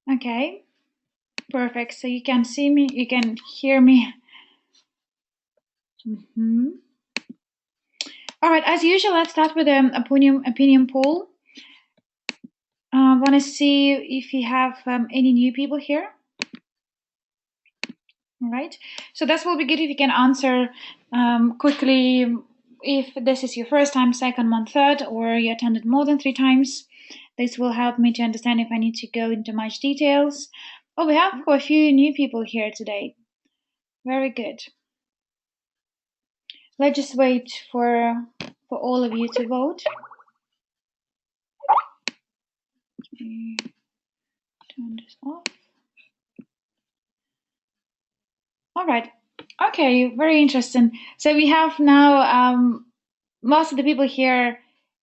Okay, perfect. So you can see me, you can hear me. All right, as usual, let's start with an opinion poll. Want to see if you have any new people here. All right, so this will be good if you can answer quickly if this is your first time, second one, third, or you attended more than 3 times. This will help me to understand if I need to go into much details. Oh, we have a few new people here today. Very good. Let's just wait for all of you to vote. Turn this off. All right. Okay, very interesting. So we have now most of the people here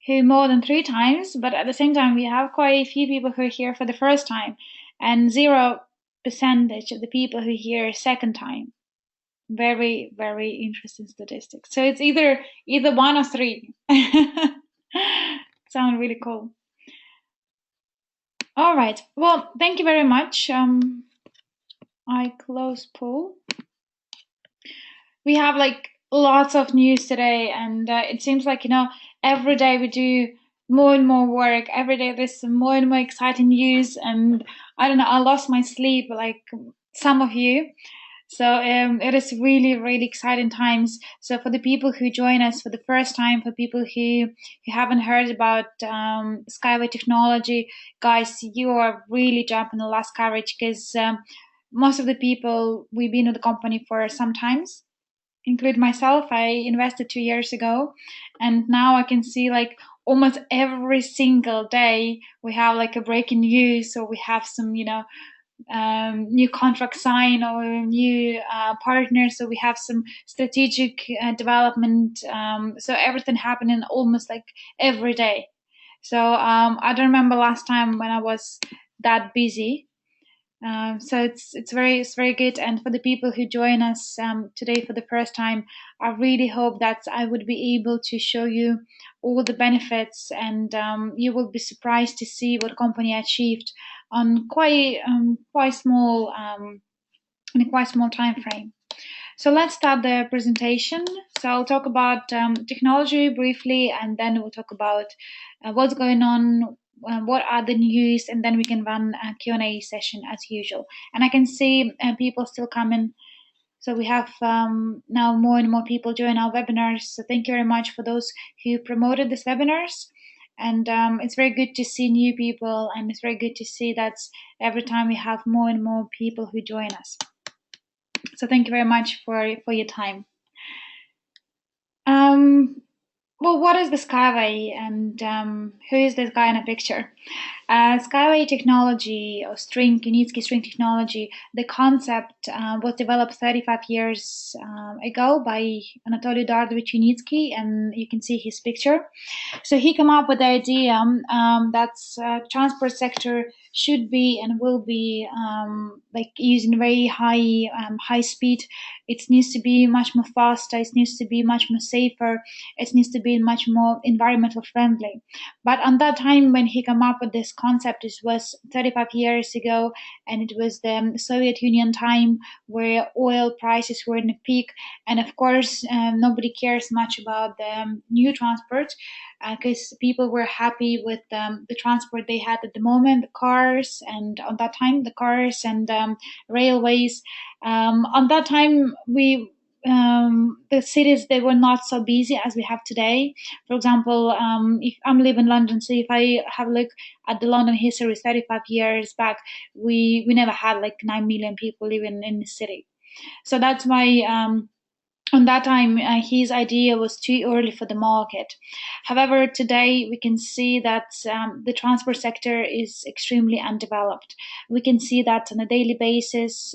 who more than 3 times, but at the same time we have quite a few people who are here for the first time, and 0% of the people who are here second time. Very, very interesting statistics. So it's either 1 or 3. Sound really cool. All right. Well, thank you very much. I close poll. We have like lots of news today, and it seems like every day we do more and more work. Every day there's more and more exciting news, and I don't know. I lost my sleep like some of you. So it is really, really exciting times. So for the people who join us for the first time, for people who haven't heard about SkyWay technology, guys, you are really jumping the last coverage because most of the people we've been with the company for some times, include myself. I invested 2 years ago, and now I can see like almost every single day we have like a breaking news, or we have some new contract sign or new partners. So we have some strategic development. So everything happening almost like every day. So I don't remember last time when I was that busy. So it's very good. And for the people who join us today for the first time, I really hope that I would be able to show you all the benefits, and you will be surprised to see what company achieved on quite small in a quite small time frame. So let's start the presentation. So I'll talk about technology briefly, and then we'll talk about what's going on, what are the news, and then we can run a Q&A session as usual. And I can see people still coming. So we have now more and more people join our webinars. So thank you very much for those who promoted these webinars. And it's very good to see new people, and it's very good to see that every time we have more and more people who join us. So thank you very much for your time. Well, what is the SkyWay, and who is this guy in a picture? SkyWay technology, or Unitsky string technology, the concept was developed 35 years ago by Anatoly Dardovich Unitsky, and you can see his picture. So he came up with the idea that transport sector should be and will be like using very high speed. It needs to be much more faster. It needs to be much more safer. It needs to be much more environmental friendly. But on that time when he came up with this concept, it was 35 years ago, and it was the Soviet Union time where oil prices were in the peak, and of course nobody cares much about the new transport because people were happy with the transport they had at the moment, the cars, and on that time the cars and railways. On that time the cities, they were not so busy as we have today. For example, if I'm living in London, so if I have a look at the London history 35 years back, we never had like 9 million people living in the city. So that's why on that time his idea was too early for the market. However, today we can see that the transport sector is extremely undeveloped. We can see that on a daily basis.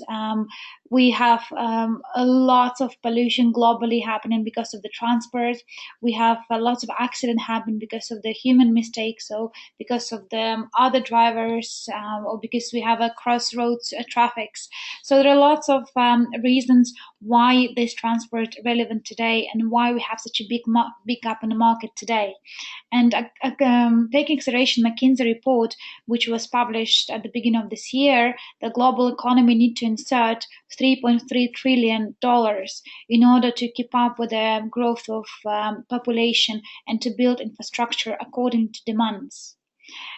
We have a lot of pollution globally happening because of the transport. We have a lot of accident happen because of the human mistake. So because of the other drivers, or because we have a crossroads traffics. So there are lots of reasons why this transport relevant today and why we have such a big gap in the market today. And taking consideration McKinsey report, which was published at the beginning of this year, the global economy need to insert $3.3 trillion in order to keep up with the growth of population and to build infrastructure according to demands.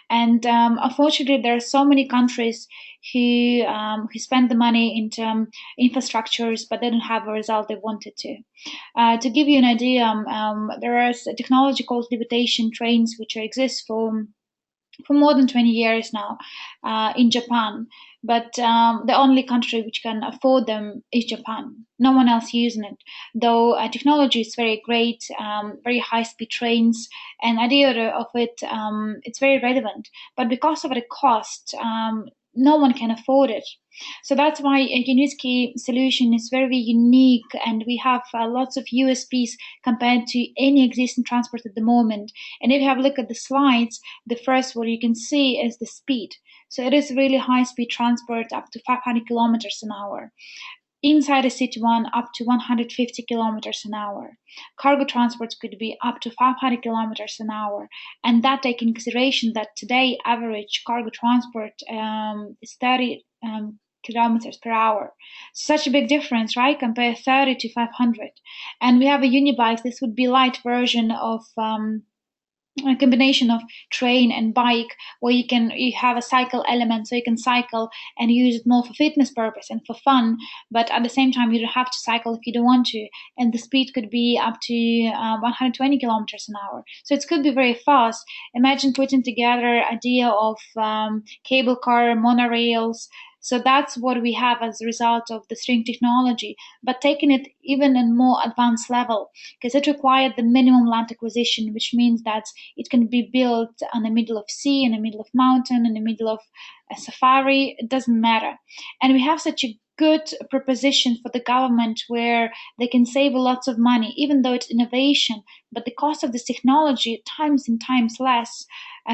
And unfortunately, there are so many countries who spend the money into infrastructures, but they don't have a result they wanted to. To give you an idea, there is a technology called levitation trains, which exist for more than 20 years now in Japan. But the only country which can afford them is Japan. No one else using it. Though technology is very great, very high speed trains, and idea of it, it's very relevant. But because of the cost, no one can afford it. So that's why a Uniski solution is very unique, and we have lots of USPs compared to any existing transport at the moment. And if you have a look at the slides, the first one you can see is the speed. So it is really high speed transport up to 500 kilometers an hour. Inside a city one, up to 150 kilometers an hour. Cargo transports could be up to 500 kilometers an hour. And that taking in consideration that today average cargo transport is 30 kilometers per hour. Such a big difference, right? Compare 30 to 500. And we have a unibike. This would be light version of a combination of train and bike, where you have a cycle element, so you can cycle and use it more for fitness purpose and for fun, but at the same time you don't have to cycle if you don't want to, and the speed could be up to 120 kilometers an hour, so it could be very fast. Imagine putting together idea of cable car, monorails. So that's what we have as a result of the string technology, but taking it even in more advanced level, because it required the minimum land acquisition, which means that it can be built in the middle of sea, in the middle of mountain, in the middle of a safari. It doesn't matter. And we have such a good proposition for the government where they can save lots of money, even though it's innovation, but the cost of this technology times and times less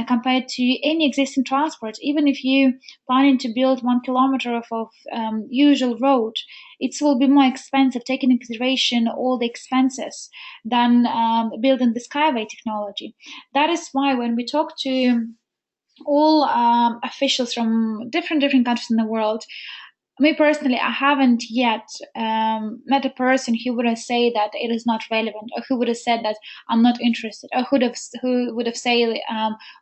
compared to any existing transport. Even if you planning to build 1 kilometer of usual road, it will be more expensive, taking into consideration all the expenses than building the SkyWay technology. That is why when we talk to all officials from different countries in the world, me personally, I haven't yet met a person who would have said that it is not relevant, or who would have said that I'm not interested, or who would have said,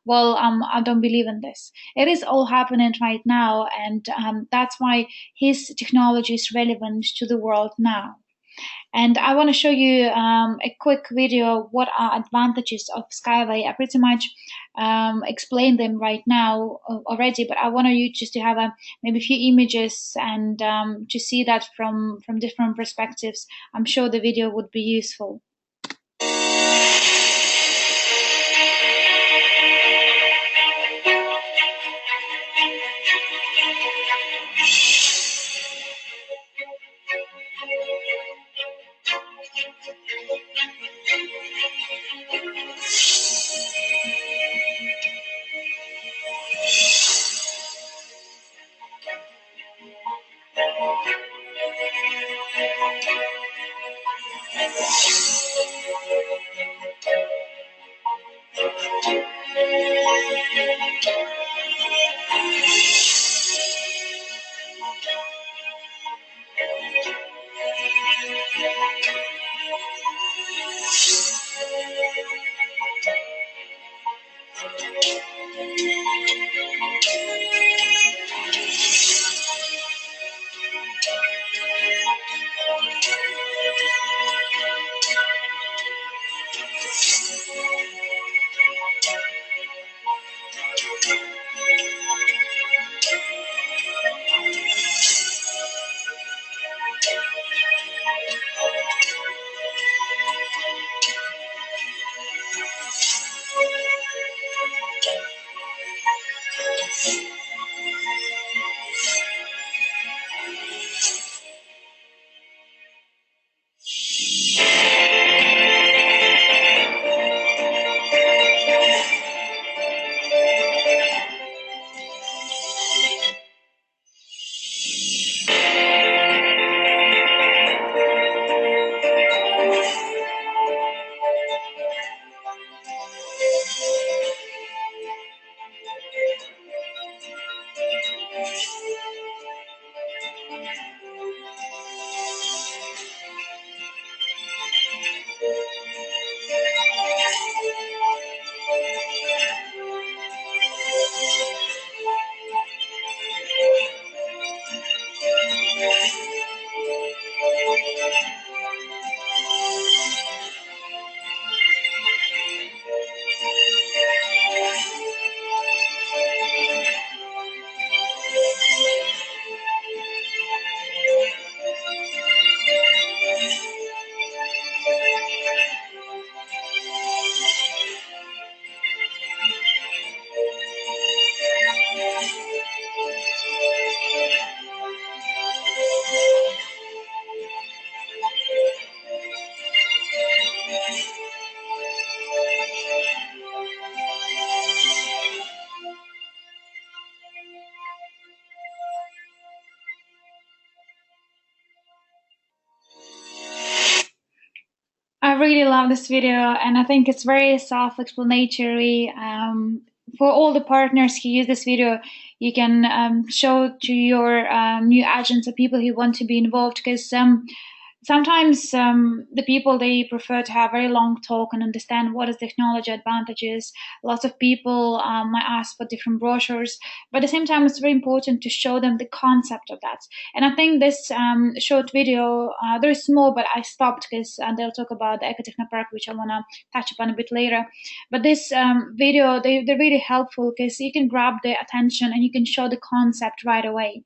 well, I don't believe in this. It is all happening right now, and that's why his technology is relevant to the world now. And I want to show you a quick video. What are advantages of Skyway? I pretty much explained them right now already, but I want you just to have maybe a few images and to see that from different perspectives. I'm sure the video would be useful. love this video, and I think it's very self-explanatory. For all the partners who use this video, you can show to your new agents or people who want to be involved, because sometimes the people, they prefer to have very long talk and understand what is technology advantages. Lots of people might ask for different brochures, but at the same time it's very important to show them the concept of that. And I think this short video, very small, but I stopped because they'll talk about the ecotechno park, which I want to touch upon a bit later. But this video, they're really helpful because you can grab their attention and you can show the concept right away.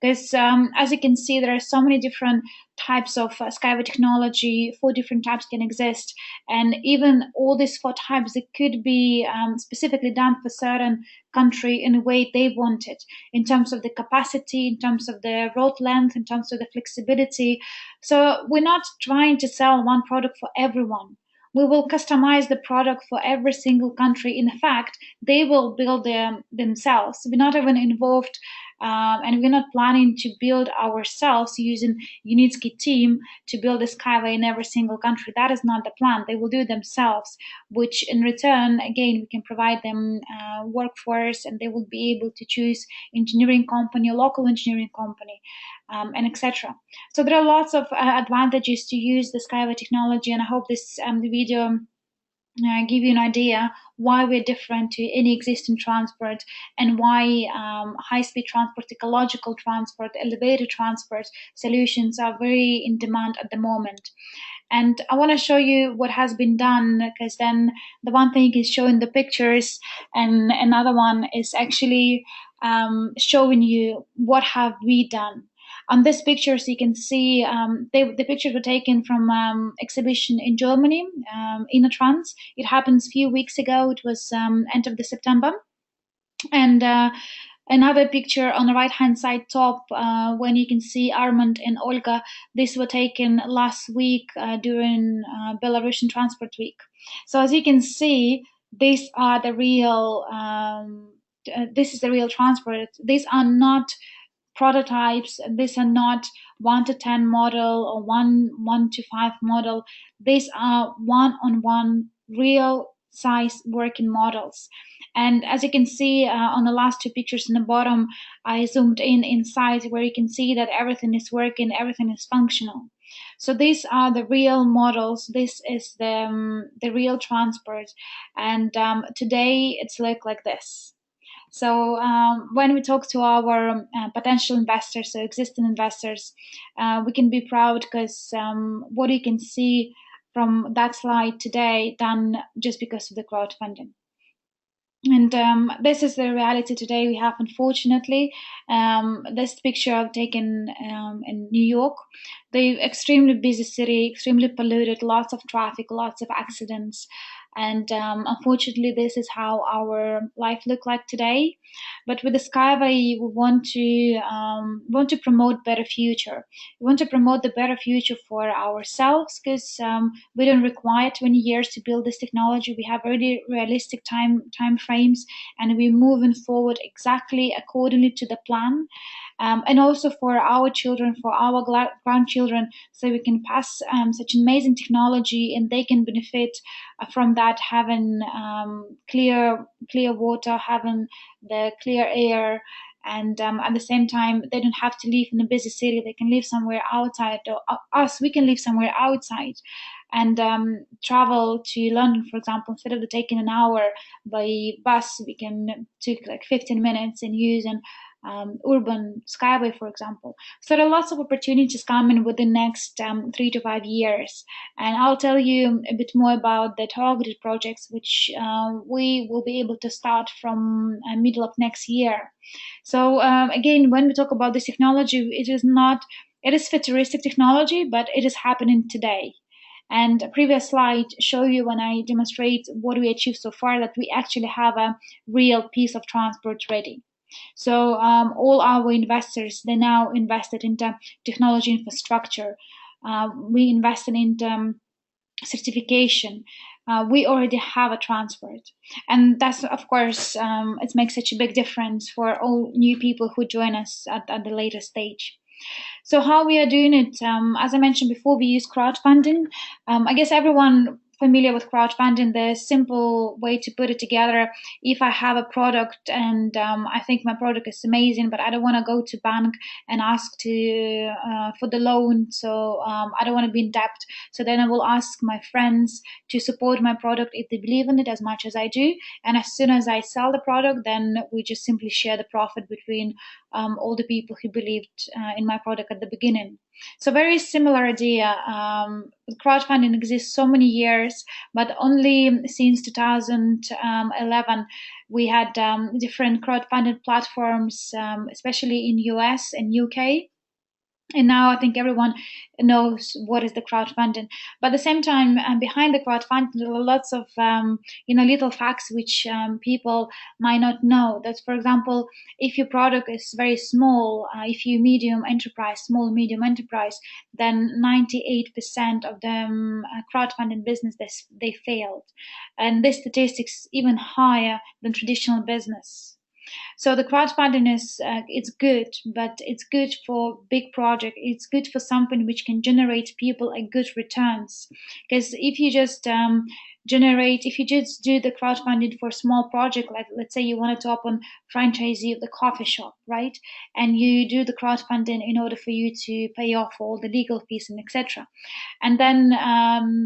Because as you can see, there are so many different types of SkyWay technology. 4 different types can exist, and even all these 4 types, it could be specifically done for certain country in a way they want it, in terms of the capacity, in terms of the road length, in terms of the flexibility. So we're not trying to sell one product for everyone. We will customize the product for every single country. In fact, they will build them themselves. We're not even involved, and we're not planning to build ourselves using Unitsky team to build a skyway in every single country. That is not the plan. They will do it themselves, which in return, again, we can provide them workforce, and they will be able to choose engineering company, local engineering company, and etc. So there are lots of advantages to use the skyway technology, and I hope this video give you an idea why we're different to any existing transport, and why high-speed transport, ecological transport, elevated transport solutions are very in demand at the moment. And I want to show you what has been done, because then the one thing is showing the pictures, and another one is actually showing you what have we done. On these pictures, you can see the pictures were taken from exhibition in Germany, in a trance. It happens a few weeks ago. It was end of the September. And another picture on the right-hand side top, when you can see Armand and Olga. These were taken last week during Belarusian Transport Week. So as you can see, these are the real. This is the real transport. These are not prototypes. These are not 1 to 10 model or 1 to 5 model. These are one-on-one real size working models. And as you can see on the last 2 pictures in the bottom, I zoomed in inside, where you can see that everything is working, everything is functional. So these are the real models. This is the real transport, and today it's like this. So when we talk to our potential investors, so existing investors, we can be proud, because what you can see from that slide today done just because of the crowdfunding. And this is the reality today we have, unfortunately. This picture I've taken in New York. The extremely busy city, extremely polluted, lots of traffic, lots of accidents. And unfortunately, this is how our life look like today. But with the Skyway, we want to promote better future. We want to promote the better future for ourselves, because we don't require 20 years to build this technology. We have really realistic time frames, and we're moving forward exactly accordingly to the plan. And also for our children, for our grandchildren, so we can pass such amazing technology, and they can benefit from that, having clear water, having the clear air, and at the same time, they don't have to live in a busy city. They can live somewhere outside, or we can live somewhere outside, and travel to London, for example. Instead of taking an hour by bus, we can take like 15 minutes and use an urban skyway, for example. So there are lots of opportunities coming within the next 3 to 5 years. And I'll tell you a bit more about the targeted projects, which we will be able to start from middle of next year. So again, when we talk about this technology, it is futuristic technology, but it is happening today. And a previous slide show you, when I demonstrate what we achieved so far, that we actually have a real piece of transport ready. So all our investors, they now invested into technology infrastructure. We invested into certification. We already have a transport, and that's, of course, it makes such a big difference for all new people who join us at the later stage. So how we are doing it, as I mentioned before, we use crowdfunding. I guess everyone familiar with crowdfunding, the simple way to put it together, if I have a product and I think my product is amazing, but I don't want to go to bank and ask to for the loan, so I don't want to be in debt. So then I will ask my friends to support my product if they believe in it as much as I do. And as soon as I sell the product, then we just simply share the profit between all the people who believed in my product at the beginning. So very similar idea. Crowdfunding exists so many years, but only since 2011 we had different crowdfunding platforms, especially in US and UK. And now I think everyone knows what is the crowdfunding. But at the same time, behind the crowdfunding, there are lots of little facts which people might not know. That, for example, if your product is very small, if you medium enterprise, small medium enterprise, then 98% of them crowdfunding business they failed, and this statistics even higher than traditional business. So the crowdfunding is it's good, but it's good for big project. It's good for something which can generate people a good returns. Because if you just if you just do the crowdfunding for a small project, like let's say you wanted to open franchisee of the coffee shop, right? And you do the crowdfunding in order for you to pay off all the legal fees and etc. And then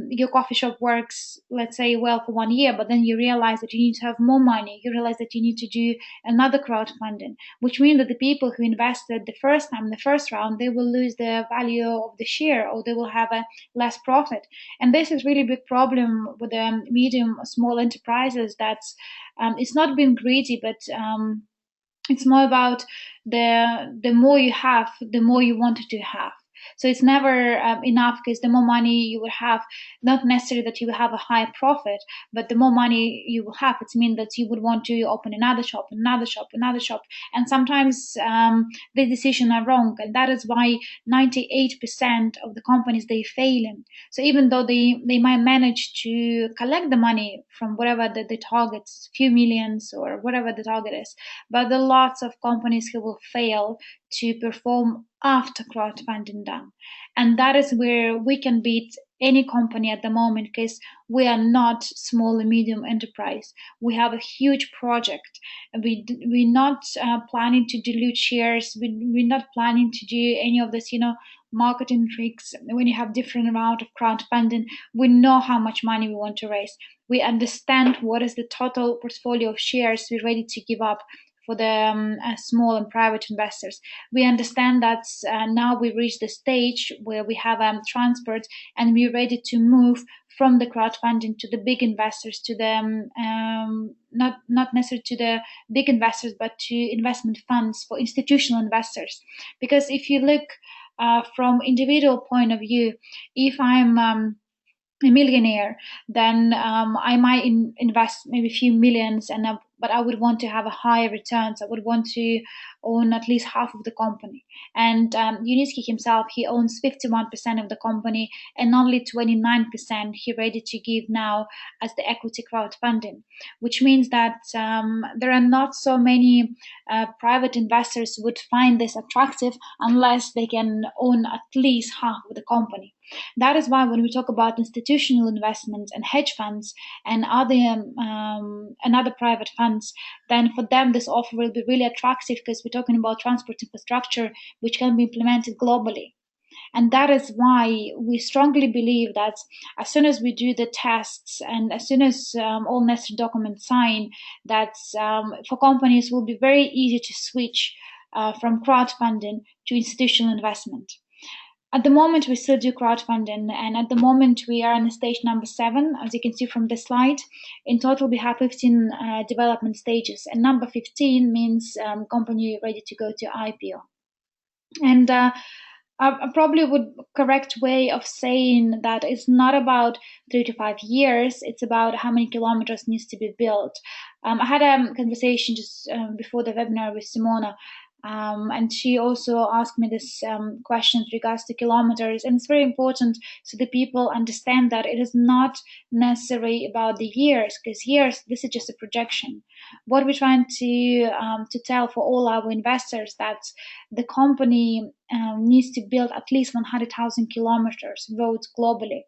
your coffee shop works, let's say, well for 1 year, but then you realize that you need to have more money. You realize that you need to do another crowdfunding, which means that the people who invested the first time, the first round, they will lose the value of the share, or they will have a less profit. And this is really a big problem with the medium small enterprises. That's it's not being greedy, but it's more about the more you have, the more you wanted to have. So it's never enough, because the more money you will have, not necessarily that you will have a higher profit, but the more money you will have, it means that you would want to open another shop, another shop, another shop. And sometimes the decisions are wrong. And that is why 98% of the companies, they failing. So even though they might manage to collect the money from whatever the targets, few millions or whatever the target is, but there are lots of companies who will fail to perform after crowdfunding done. And that is where we can beat any company at the moment, because we are not small and medium enterprise. We have a huge project. We're not planning to dilute shares. We're not planning to do any of this, marketing tricks. When you have different amount of crowdfunding, we know how much money we want to raise. We understand what is the total portfolio of shares we're ready to give up for the small and private investors. We understand that now we've reached the stage where we have transport, and we're ready to move from the crowdfunding to the big investors, to the not necessarily to the big investors, but to investment funds for institutional investors. Because if you look from individual point of view, if I'm a millionaire, then I might invest maybe a few millions, but I would want to have a higher returns. I would want to own at least half of the company. And Yunitsky himself, he owns 51% of the company, and only 29% he ready to give now as the equity crowdfunding, which means that there are not so many private investors would find this attractive unless they can own at least half of the company. That is why when we talk about institutional investments and hedge funds and other private funds, then for them this offer will be really attractive, because we're talking about transport infrastructure which can be implemented globally. And that is why we strongly believe that as soon as we do the tests and as soon as all necessary documents sign, that for companies will be very easy to switch from crowdfunding to institutional investment. At the moment, we still do crowdfunding, and at the moment, we are on stage number 7, as you can see from the slide. In total, we have 15 development stages, and number 15 means company ready to go to IPO. And I probably would correct way of saying that it's not about 3 to 5 years, it's about how many kilometers needs to be built. I had a conversation just before the webinar with Simona, and she also asked me this question with regards to kilometers. And it's very important so that people understand that it is not necessarily about the years, because years, this is just a projection. What we're trying to tell for all our investors, that the company needs to build at least 100,000 kilometers roads globally.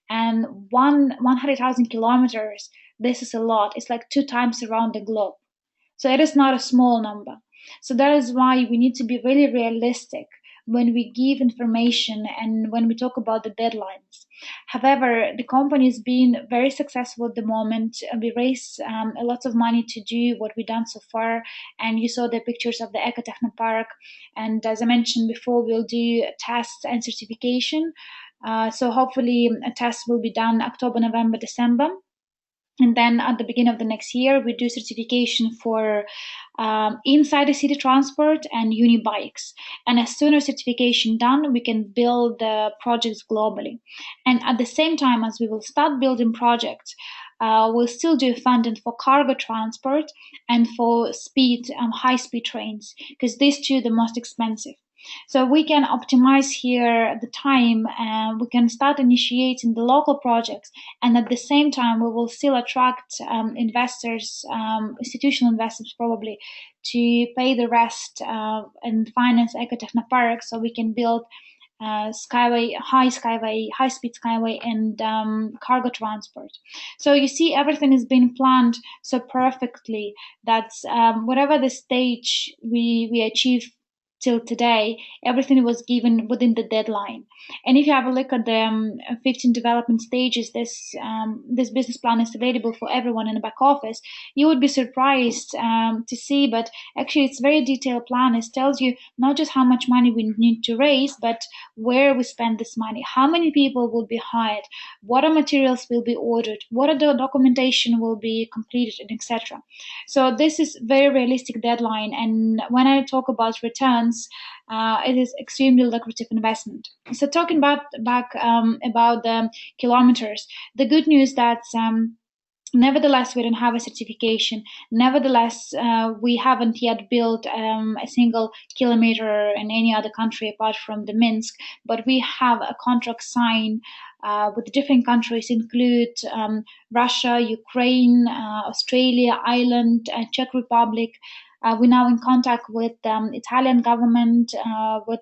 and 100,000 kilometers. This is a lot. It's like 2 times around the globe. So it is not a small number. So that is why we need to be really realistic when we give information and when we talk about the deadlines. However, the company has been very successful at the moment. We raised a lot of money to do what we've done so far, and you saw the pictures of the Eco Park. And as I mentioned before, we'll do tests and certification. So hopefully, a test will be done October, November, December, and then at the beginning of the next year we do certification for inside the city transport and uni bikes. And as soon as certification done, we can build the projects globally. And at the same time as we will start building projects, we'll still do funding for cargo transport and for high speed trains, because these two are the most expensive. So we can optimize here the time, and we can start initiating the local projects, and at the same time we will still attract investors, institutional investors probably, to pay the rest and finance Ecotechnopark, so we can build skyway, high speed skyway, and cargo transport. So you see, everything is being planned so perfectly that whatever the stage we achieve till today, everything was given within the deadline. And if you have a look at the 15 development stages, this business plan is available for everyone in the back office. You would be surprised to see, but actually it's very detailed plan. It tells you not just how much money we need to raise, but where we spend this money, how many people will be hired, what are materials will be ordered, what are the documentation will be completed, and etc. So this is very realistic deadline. And when I talk about returns, it is extremely lucrative investment. So talking about the kilometers, the good news that nevertheless we don't have a certification. Nevertheless, we haven't yet built a single kilometer in any other country apart from the Minsk, but we have a contract signed with different countries, include Russia, Ukraine, Australia, Ireland, Czech Republic. We're now in contact with Italian government, with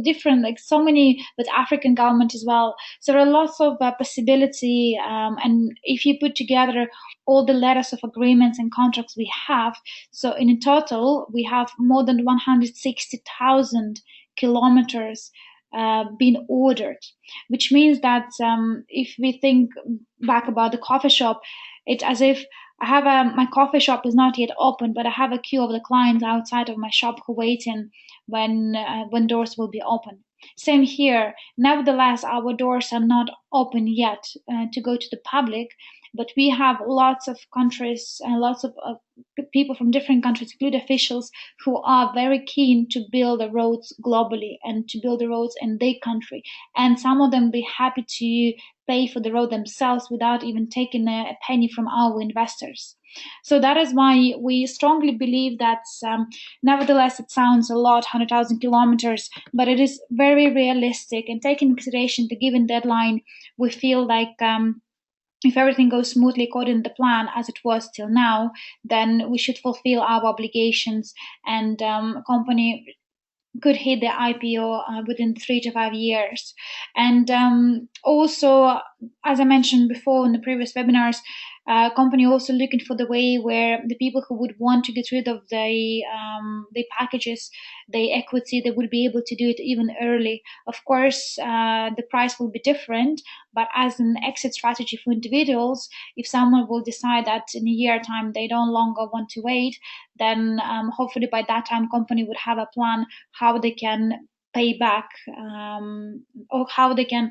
different, like so many, with African government as well. So there are lots of possibility, and if you put together all the letters of agreements and contracts we have, so in total we have more than 160,000 kilometers been ordered, which means that if we think back about the coffee shop, it's as if I have my coffee shop is not yet open, but I have a queue of the clients outside of my shop who waiting when doors will be open. Same here. Nevertheless, our doors are not open yet to go to the public, but we have lots of countries and lots of people from different countries, including officials, who are very keen to build the roads globally and to build the roads in their country. And some of them be happy to pay for the road themselves without even taking a penny from our investors. So that is why we strongly believe that, nevertheless, it sounds a lot, 100,000 kilometers, but it is very realistic. And taking into consideration the given deadline, we feel like if everything goes smoothly according to the plan as it was till now, then we should fulfill our obligations, and company could hit the IPO within 3 to 5 years. And also, as I mentioned before in the previous webinars, company also looking for the way where the people who would want to get rid of the packages, the equity, they would be able to do it even early. Of course, the price will be different, but as an exit strategy for individuals, if someone will decide that in a year time they don't longer want to wait, then hopefully by that time company would have a plan how they can pay back, or how they can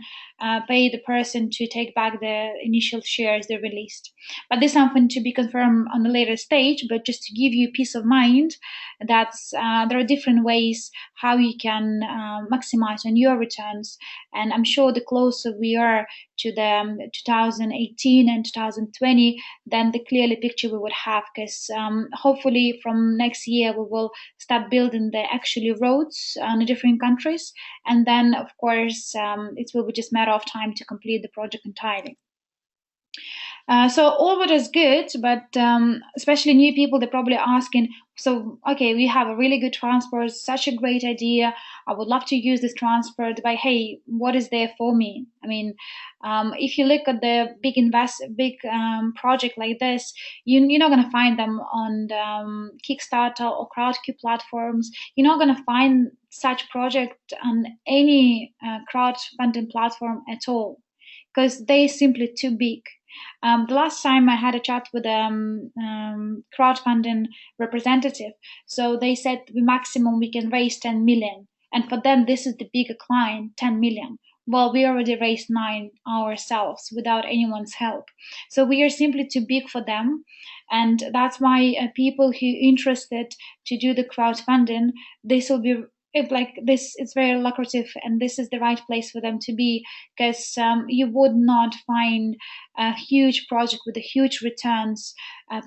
pay the person to take back the initial shares they released. But this is something to be confirmed on a later stage, but just to give you peace of mind that there are different ways how you can maximize on your returns. And I'm sure the closer we are to the 2018 and 2020, then the clearly picture we would have, because hopefully from next year we will start building the actually roads in the different countries, and then of course it will be just a matter of time to complete the project entirely. So all of it is good, but especially new people, they're probably asking, so okay, we have a really good transport, such a great idea. I would love to use this transport, but hey, what is there for me? I mean, if you look at the big project like this, you're not going to find them on Kickstarter or Crowdcube platforms. You're not going to find such project on any crowdfunding platform at all because they're simply too big. The last time I had a chat with a crowdfunding representative, so they said the maximum we can raise 10 million, and for them this is the bigger client, 10 million. Well, we already raised 9 ourselves without anyone's help, so we are simply too big for them, and that's why people who are interested to do the crowdfunding, this will be if like this it's very lucrative and this is the right place for them to be because you would not find a huge project with a huge returns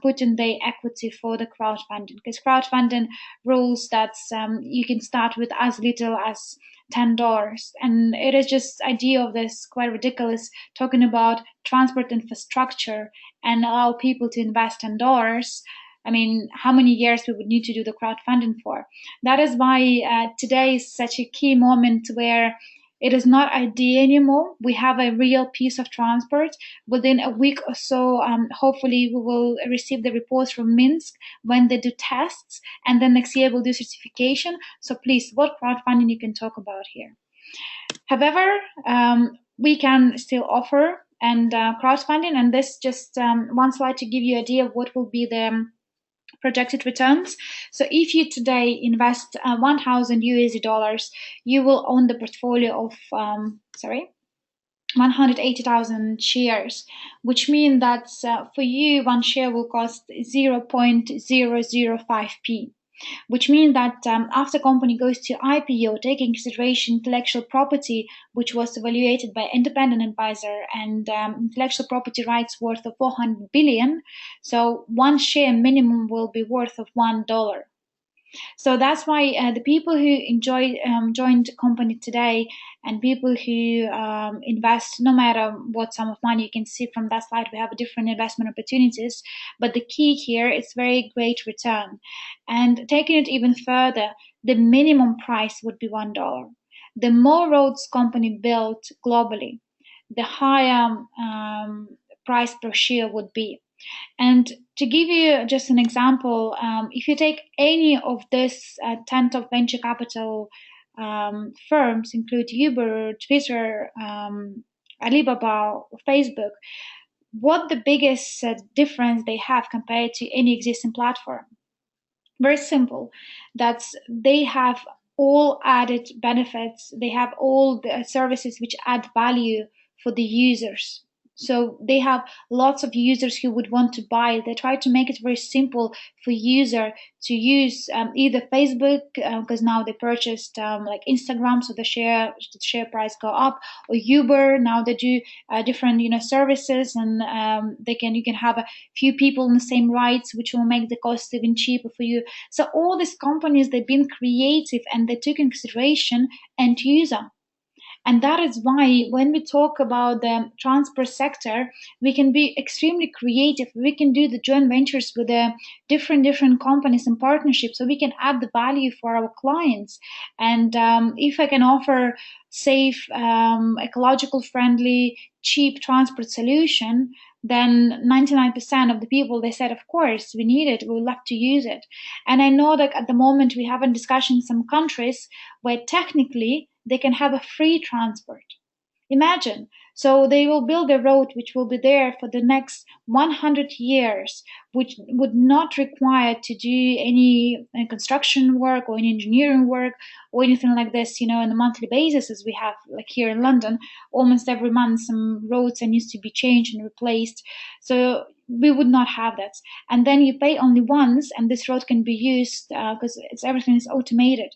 put in the equity for the crowdfunding because crowdfunding rules that you can start with as little as $10 and it is just idea of this quite ridiculous talking about transport infrastructure and allow people to invest $10. I mean, how many years we would need to do the crowdfunding for? That is why today is such a key moment where it is not idea anymore. We have a real piece of transport. Within a week or so, hopefully, we will receive the reports from Minsk when they do tests, and then next year we'll do certification. So please, what crowdfunding you can talk about here? However, we can still offer and crowdfunding, and this just one slide to give you an idea of what will be the projected returns. So if you today invest 1,000 USD dollars, you will own the portfolio of 180,000 shares, which means that for you one share will cost 0.005p, which means that after company goes to IPO, taking into consideration intellectual property, which was evaluated by independent advisor, and intellectual property rights worth of 400 billion, so one share minimum will be worth of $1. So that's why the people who joined the company today and people who invest, no matter what sum of money, you can see from that slide, we have different investment opportunities. But the key here is very great return. And taking it even further, the minimum price would be $1. The more roads company built globally, the higher price per share would be. And to give you just an example, if you take any of this 10 top venture capital firms, include Uber, Twitter, Alibaba, Facebook, what the biggest difference they have compared to any existing platform? Very simple. That's they have all added benefits. They have all the services which add value for the users. So they have lots of users who would want to buy. They try to make it very simple for user to use either Facebook because now they purchased like Instagram, so the share price go up, or Uber. Now they do different services, and you can have a few people in the same rides, which will make the cost even cheaper for you. So all these companies, they've been creative and they took in consideration end user. And that is why when we talk about the transport sector, we can be extremely creative. We can do the joint ventures with the different companies and partnerships, so we can add the value for our clients. And if I can offer safe, ecological friendly, cheap transport solution, then 99% of the people, they said, of course, we need it, we would love to use it. And I know that at the moment we have a discussion in some countries where technically they can have a free transport. Imagine. So they will build a road which will be there for the next 100 years, which would not require to do any construction work or any engineering work or anything like this, on a monthly basis, as we have like here in London. Almost every month some roads needs to be changed and replaced. So we would not have that. And then you pay only once and this road can be used because everything is automated.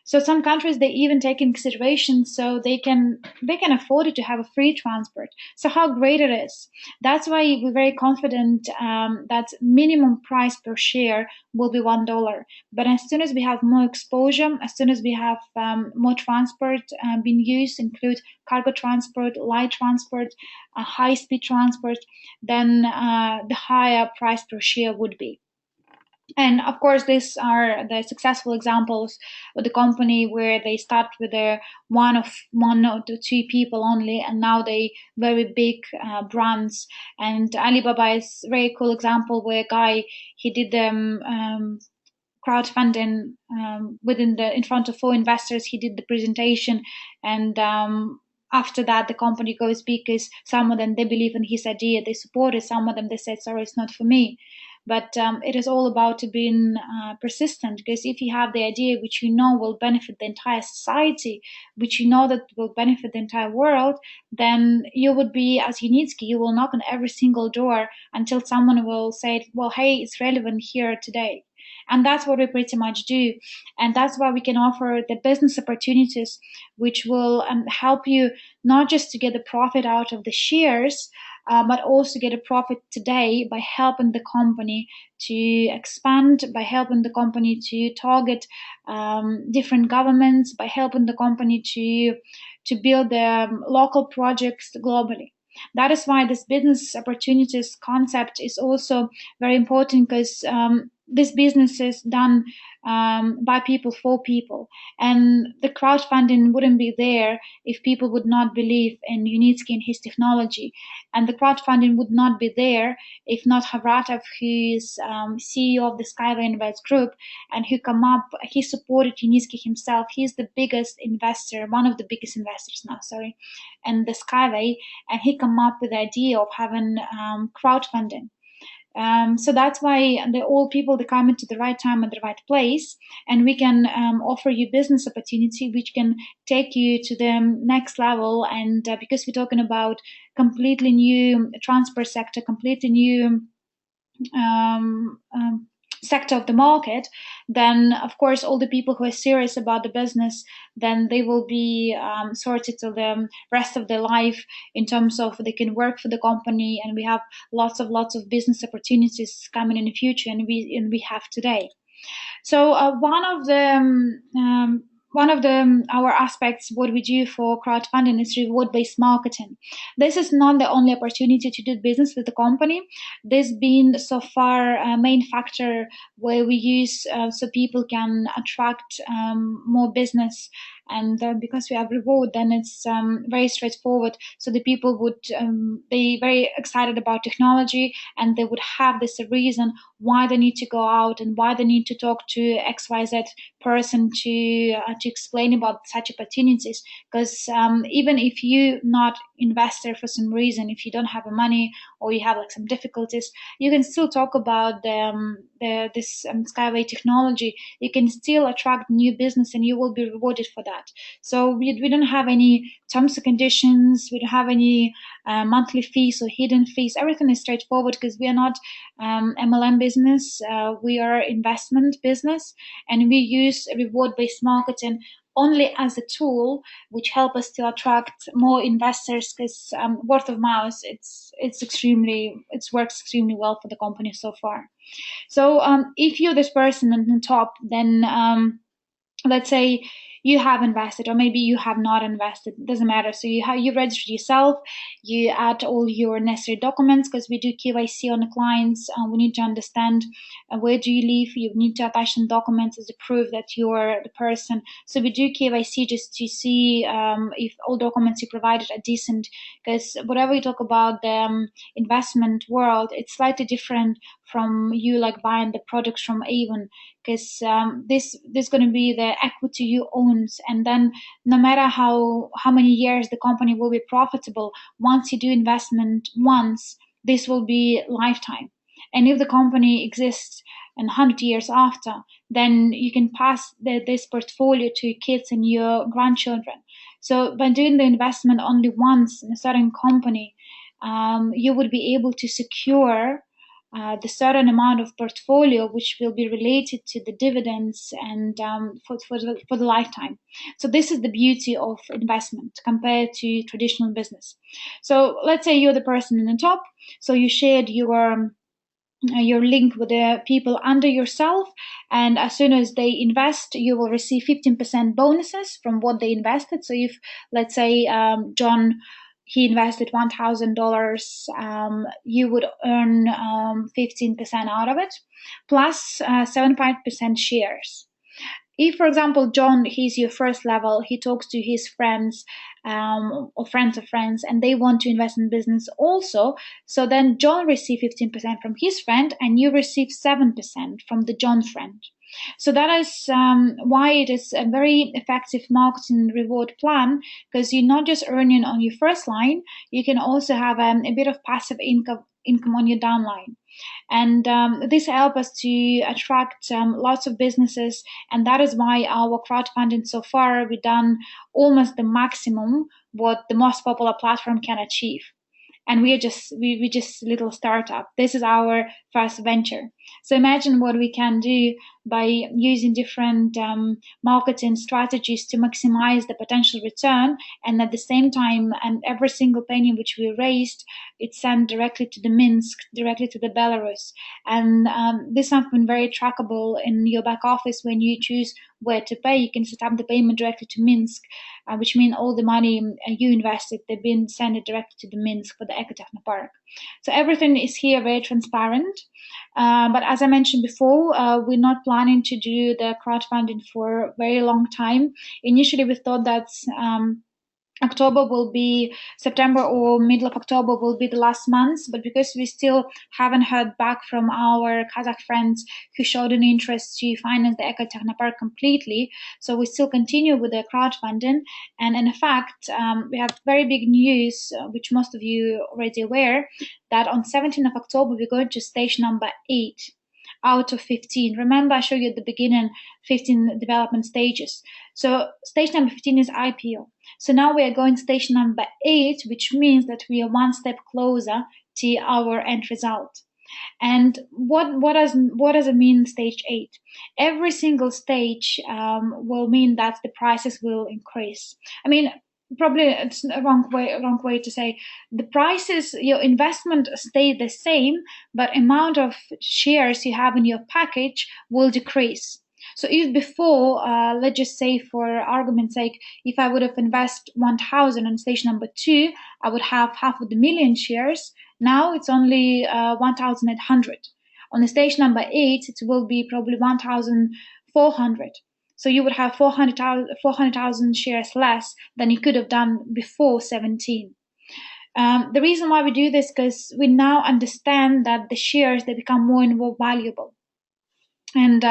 So some countries, they even take in consideration, so they can afford it to have a free transport. So how great it is. That's why we're very confident that minimum price per share will be $1. But as soon as we have more exposure, as soon as we have more transport being used, include cargo transport, light transport, high speed transport, then the higher price per share would be. And of course, these are the successful examples of the company where they start with a one or two people only, and now they very big brands. And Alibaba is a very cool example where a guy, he did crowdfunding within the in front of 4 investors. He did the presentation, and after that the company goes big because some of them, they believe in his idea, they support it. Some of them, they said, sorry, it's not for me. But it is all about being persistent, because if you have the idea which you know will benefit the entire society, which you know that will benefit the entire world, then you would be as Unitsky. You will knock on every single door until someone will say, well, hey, it's relevant here today. And that's what we pretty much do. And that's why we can offer the business opportunities which will help you not just to get the profit out of the shares, but also get a profit today by helping the company to expand, by helping the company to target different governments, by helping the company to build local projects globally. That is why this business opportunities concept is also very important, because this business is done by people for people, and the crowdfunding wouldn't be there if people would not believe in Unitsky and his technology, and the crowdfunding would not be there if not Havratov, who is CEO of the SkyWay Invest Group, and he supported Unitsky himself. He's the biggest investor, one of the biggest investors now, sorry, in the SkyWay, and he come up with the idea of having crowdfunding. So that's why the all people, they come into the right time at the right place, and we can offer you business opportunity which can take you to the next level. And because we're talking about completely new transport sector, completely new um, um, sector of the market, then of course all the people who are serious about the business, then they will be sorted till the rest of their life, in terms of they can work for the company, and we have lots of business opportunities coming in the future, and we have today. So one of the our aspects what we do for crowdfunding is reward-based marketing. This is not the only opportunity to do business with the company. This being so far a main factor where we use so people can attract more business. And because we have reward, then it's very straightforward. So the people would be very excited about technology, and they would have this reason why they need to go out and why they need to talk to XYZ person to explain about such opportunities. Because even if you not investor for some reason, if you don't have the money or you have like some difficulties, you can still talk about this Skyway technology. You can still attract new business, and you will be rewarded for that. So we don't have any terms and conditions. We don't have any monthly fees or hidden fees. Everything is straightforward, because we are not MLM business. We are investment business, and we use reward-based marketing only as a tool which help us to attract more investors, because word of mouth, it works extremely well for the company so far. So if you're this person on the top, then let's say you have invested, or maybe you have not invested, it doesn't matter. So you register yourself, you add all your necessary documents, because we do KYC on the clients. We need to understand where do you live. You need to attach some documents as a proof that you're the person. So we do KYC just to see if all documents you provided are decent, because whatever you talk about the investment world, it's slightly different from you like buying the products from Avon, because this going to be the equity you owns, and then no matter how many years the company will be profitable, once you do investment once, this will be lifetime. And if the company exists and 100 years after, then you can pass this portfolio to your kids and your grandchildren. So by doing the investment only once in a certain company, you would be able to secure the certain amount of portfolio which will be related to the dividends and for the lifetime. So this is the beauty of investment compared to traditional business. So let's say you're the person in the top, so you shared your link with the people under yourself, and as soon as they invest you will receive 15% bonuses from what they invested. So if, let's say, John, he invested $1,000, you would earn 15% out of it, plus 75% shares. If, for example, John, he's your first level, he talks to his friends, or friends of friends, and they want to invest in business also. So then John receives 15% from his friend, and you receive 7% from the John friend. So that is why it is a very effective marketing reward plan, because you're not just earning on your first line, you can also have a bit of passive income on your downline. And this helps us to attract lots of businesses, and that is why our crowdfunding so far we've done almost the maximum what the most popular platform can achieve. And we are just little startup. This is our first venture. So imagine what we can do by using different marketing strategies to maximize the potential return, and at the same time, and every single penny which we raised, it's sent directly to the Minsk, directly to the Belarus. And this is something very trackable in your back office. When you choose where to pay, you can set up the payment directly to Minsk, which means all the money you invested, they've been sent directly to the Minsk for the Ecotechnopark. So everything is here very transparent. But as I mentioned before, we're not planning to do the crowdfunding for a very long time. Initially, we thought that September or middle of October will be the last month, but because we still haven't heard back from our Kazakh friends who showed an interest to finance the Ecotechnopark completely, so we still continue with the crowdfunding. And in fact, we have very big news, which most of you are already aware, that on 17th of October we're going to stage number 8 out of 15. Remember, I showed you at the beginning 15 development stages. So stage number 15 is IPO. So now we are going stage number 8, which means that we are one step closer to our end result. And what does it mean stage 8? Every single stage will mean that the prices will increase. I mean, probably it's a wrong way to say. The prices, your investment stay the same, but amount of shares you have in your package will decrease. So if before, let's just say for argument's sake, if I would have invested 1,000 on stage number 2, I would have 500,000 shares. Now it's only 1,800. On the stage number 8, it will be probably 1,400. So you would have 400,000 shares less than you could have done before 17. The reason why we do this, because we now understand that the shares, they become more and more valuable and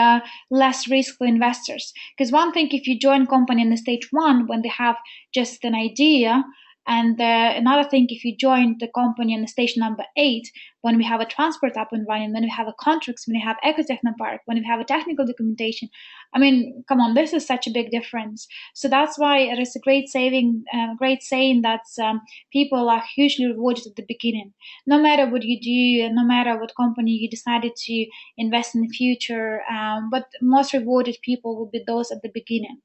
less risk for investors. Because one thing, if you join company in the stage 1 when they have just an idea, and another thing, if you join the company in the stage number 8, when we have a transport up and running, when we have a contracts, when we have Ecotechnopark, when we have a technical documentation, I mean, come on, this is such a big difference. So that's why it is a great saying that people are hugely rewarded at the beginning. No matter what you do, no matter what company you decided to invest in the future, but most rewarded people will be those at the beginning.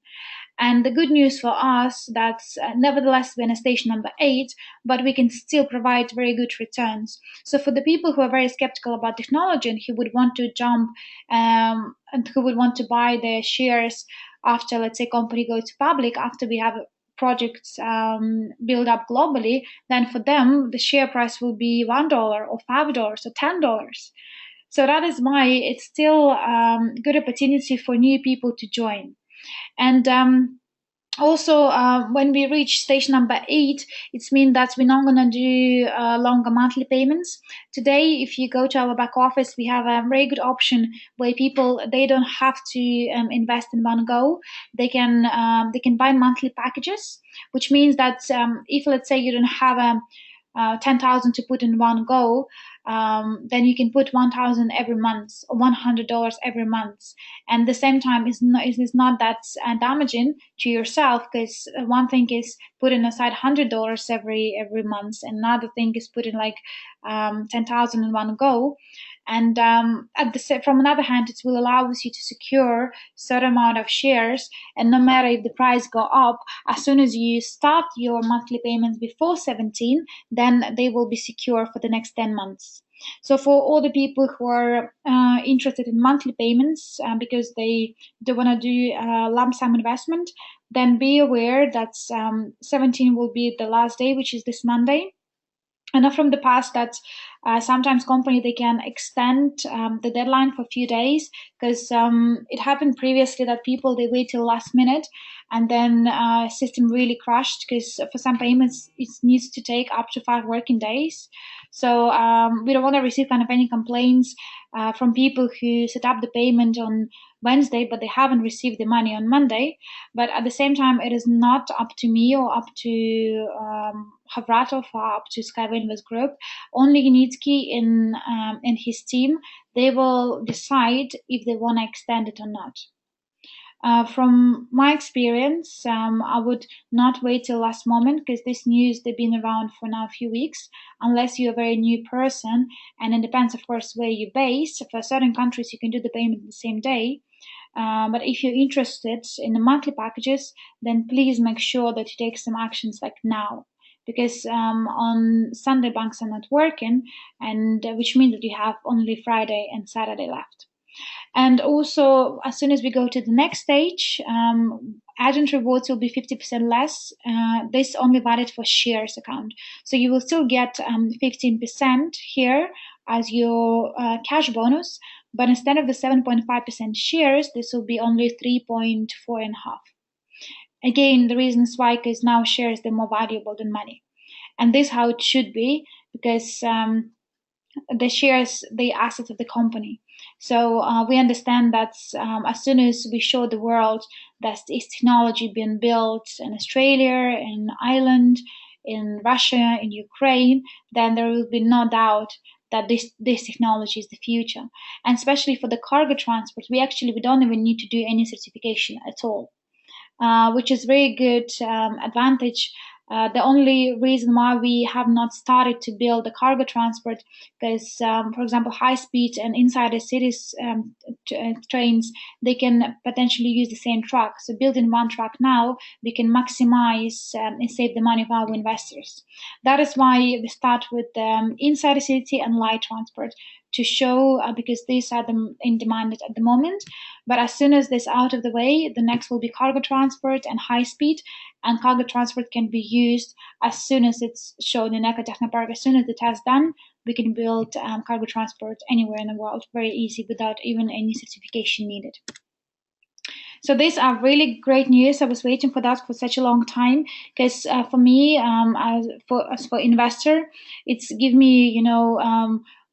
And the good news for us that nevertheless we're in a stage number 8, but we can still provide very good returns. So for the people who are very skeptical about technology and who would want to jump and who would want to buy their shares after, let's say, company goes to public, after we have projects build up globally, then for them the share price will be $1 or $5 or $10. So that is why it's still good opportunity for new people to join. And also, when we reach stage number 8, it means that we're not going to do longer monthly payments. Today, if you go to our back office, we have a very good option where people, they don't have to invest in one go. They can buy monthly packages, which means that if, let's say, you don't have 10,000 to put in one go, then you can put 1,000 every month or $100 every month. And at the same time, it's not that damaging to yourself, because one thing is putting aside $100 every month, and another thing is putting like 10,000 in one go. And from another hand, it will allow you to secure certain amount of shares, and no matter if the price go up, as soon as you start your monthly payments before 17, then they will be secure for the next 10 months. So for all the people who are interested in monthly payments because they want to do lump sum investment, then be aware that 17 will be the last day, which is this Monday. I know from the past that sometimes company they can extend the deadline for a few days, because it happened previously that people they wait till last minute, and then system really crashed, because for some payments it needs to take up to 5 working days. So we don't want to receive kind of any complaints from people who set up the payment on Wednesday, but they haven't received the money on Monday. But at the same time, it is not up to me or up to Havratov or up to SkyWay Invest Group. Only Unitsky in his team, they will decide if they want to extend it or not. From my experience, I would not wait till last moment, because this news they've been around for now a few weeks. Unless you're a very new person, and it depends, of course, where you're based. For certain countries, you can do the payment the same day. But if you're interested in the monthly packages, then please make sure that you take some actions like now, because on Sunday banks are not working, and which means that you have only Friday and Saturday left. And also, as soon as we go to the next stage, agent rewards will be 50% less. This only valid for shares account. So you will still get 15% here as your cash bonus, but instead of the 7.5% shares, this will be only 3.4 and a half. Again, the reason is why, because now shares they're more valuable than money, and this is how it should be, because the shares the assets of the company. So we understand that as soon as we show the world that this technology being built in Australia, in Ireland, in Russia, in Ukraine, then there will be no doubt that this technology is the future. And especially for the cargo transport, we don't even need to do any certification at all, which is very good advantage. The only reason why we have not started to build the cargo transport, because, for example, high speed and inside the cities trains, they can potentially use the same truck. So building one truck now, we can maximize and save the money of our investors. That is why we start with inside the city and light transport, to show because these are in demand at the moment. But as soon as this out of the way, the next will be cargo transport and high speed. And cargo transport can be used as soon as it's shown in Eco Technopark. As soon as the test done, we can build cargo transport anywhere in the world, very easy, without even any certification needed. So these are really great news. I was waiting for that for such a long time, because for me, as for investor, it's give me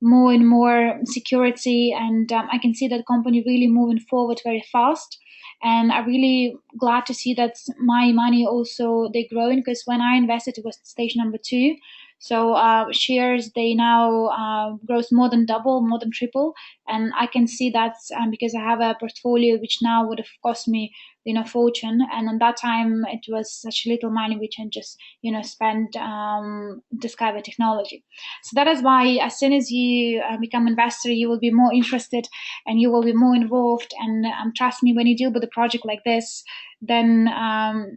more and more security, and I can see that company really moving forward very fast. And I'm really glad to see that my money also they growing, because when I invested it was stage number 2. So shares they now grows more than double, more than triple, and I can see that because I have a portfolio which now would have cost me fortune, and on that time it was such little money which I just spent to SkyWay technology. So that is why as soon as you become investor, you will be more interested and you will be more involved, and trust me, when you deal with a project like this, then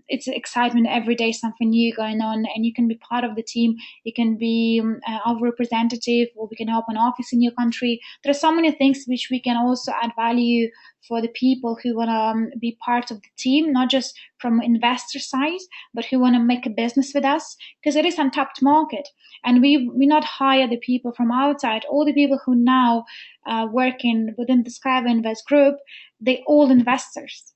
it's excitement every day, something new going on, and you can be part of the team. You can be our representative, or we can open an office in your country. There are so many things which we can also add value for the people who want to be part of the team, not just from investor side, but who want to make a business with us, because it is untapped market, and we not hire the people from outside. All the people who now working within the SkyWay Invest Group, they all investors.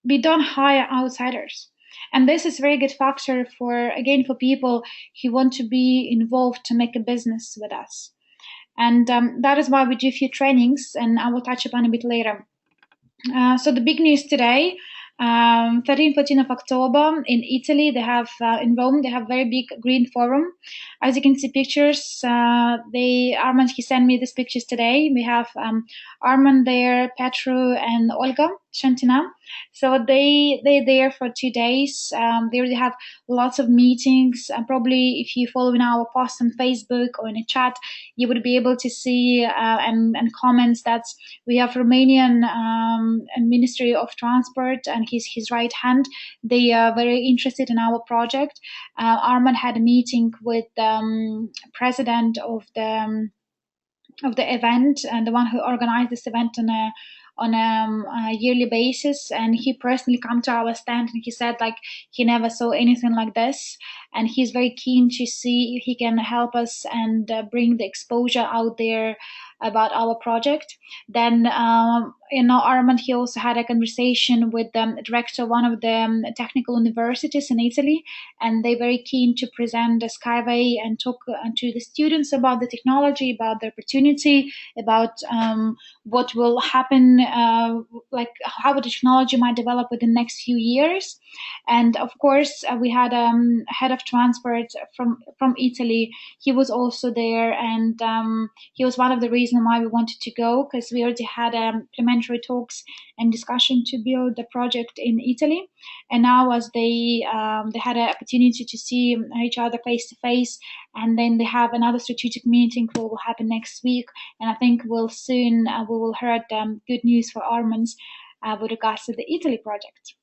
We don't hire outsiders. And this is a very good factor for people who want to be involved to make a business with us. And that is why we do a few trainings, and I will touch upon a bit later. So the big news today, 13, 14 of October in Italy. They have in Rome. They have very big green forum. As you can see, pictures. Armand he sent me these pictures today. We have Armand there, Petru, and Olga Shantina. So they there for 2 days. They already have lots of meetings. Probably if you follow in our post on Facebook or in a chat, you would be able to see and comments that we have Romanian Ministry of Transport and his right hand. They are very interested in our project. Arman had a meeting with president of the event and the one who organized this event on a yearly basis, and he personally come to our stand and he said like he never saw anything like this, and he's very keen to see if he can help us and bring the exposure out there about our project. Then Armand he also had a conversation with the director of one of the technical universities in Italy, and they very keen to present the SkyWay and talk to the students about the technology, about the opportunity, about what will happen, like how the technology might develop within the next few years. And of course, we had head of transport from Italy. He was also there, and he was one of the reasons why we wanted to go, because we already had preliminary talks and discussion to build the project in Italy. And now, as they had an opportunity to see each other face to face, and then they have another strategic meeting that will happen next week. And I think we'll soon we will hear good news for Armans with regards to the Italy project.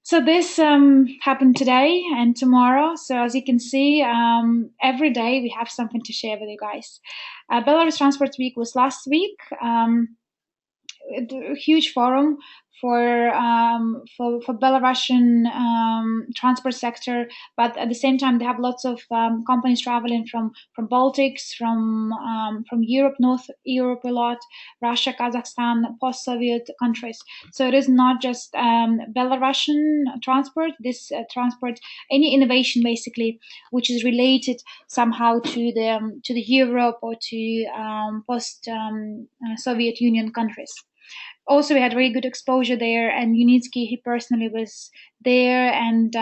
So this happened today and tomorrow. So as you can see, every day we have something to share with you guys. Belarus Transport Week was last week. A huge forum for Belarusian transport sector, but at the same time they have lots of companies traveling from Baltics, from Europe, North Europe a lot, Russia, Kazakhstan, post-Soviet countries. So it is not just Belarusian transport. This transport, any innovation basically, which is related somehow to the Europe or to post Soviet Union countries. Also, we had very good exposure there, and Unitsky, he personally was there, and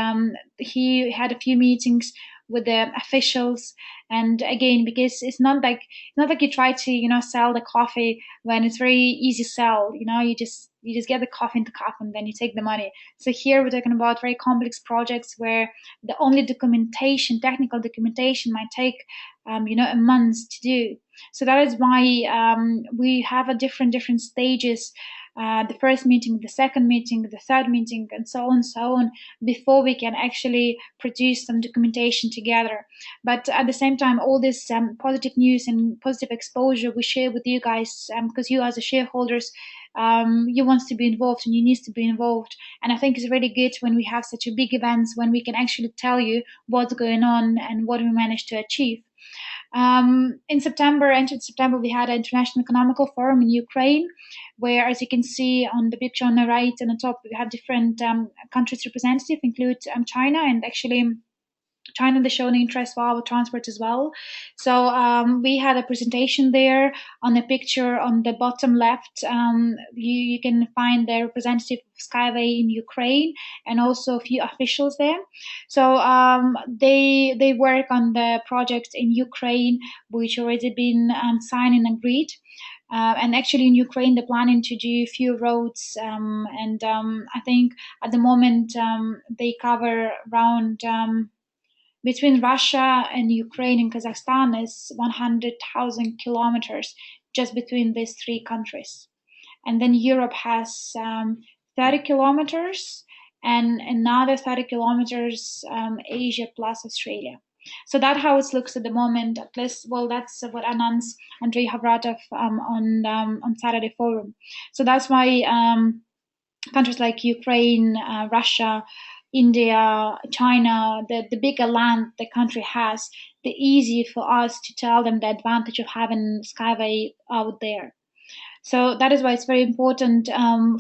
he had a few meetings with the officials. And again, because it's not like you try to sell the coffee when it's very easy sell. You just get the coffee in the cup and then you take the money. So here we're talking about very complex projects where the only documentation, technical documentation, might take a month to do. So that is why we have a different stages. The first meeting, the second meeting, the third meeting, and so on, before we can actually produce some documentation together. But at the same time, all this positive news and positive exposure we share with you guys, because you as a shareholders, you want to be involved and you need to be involved. And I think it's really good when we have such a big events when we can actually tell you what's going on and what we managed to achieve. In September, entered September, we had an International Economical Forum in Ukraine, where, as you can see on the picture on the right and the top, we have different countries representative, include China, and actually China, they shown interest for our transport as well. So we had a presentation there. On the picture on the bottom left, you can find the representative of SkyWay in Ukraine and also a few officials there. So they work on the project in Ukraine, which already been signed and agreed. And actually in Ukraine, they're planning to do a few roads. And I think at the moment they cover around between Russia and Ukraine and Kazakhstan is 100,000 kilometers just between these three countries. And then Europe has 30 kilometers and another 30 kilometers Asia plus Australia. So that's how it looks at the moment. At least, well, that's what announced Andrei Havratov on Saturday forum. So that's why countries like Ukraine, Russia, India, China, the bigger land the country has, the easier for us to tell them the advantage of having Skyway out there. So that is why it's very important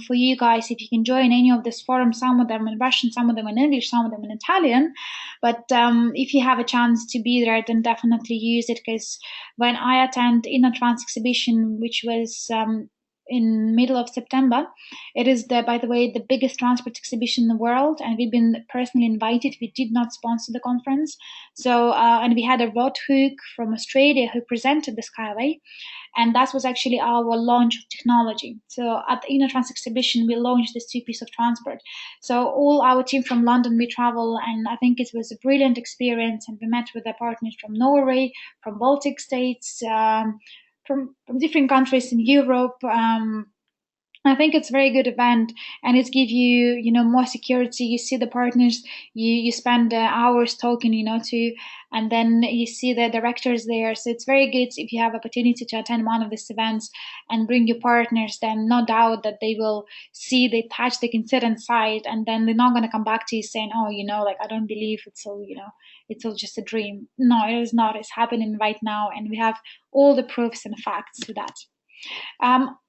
for you guys if you can join any of this forum. Some of them in Russian, some of them in English, some of them in Italian. But if you have a chance to be there, then definitely use it, because when I attend InnoTrans exhibition, which was in middle of September. It is by the way, the biggest transport exhibition in the world, and we've been personally invited. We did not sponsor the conference, so and we had a road hook from Australia who presented the SkyWay, and that was actually our launch of technology. So at the InnoTrans exhibition, we launched this two piece of transport. So all our team from London, we travel, and I think it was a brilliant experience. And we met with the partners from Norway, from Baltic states, from different countries in Europe. I think it's a very good event, and it gives you, more security. You see the partners, you spend hours talking, to, and then you see the directors there. So it's very good if you have opportunity to attend one of these events and bring your partners. Then no doubt that they will see, they touch, they can sit inside, and then they're not going to come back to you saying, oh, like I don't believe it's all, it's all just a dream. No, it is not. It's happening right now, and we have all the proofs and facts to that.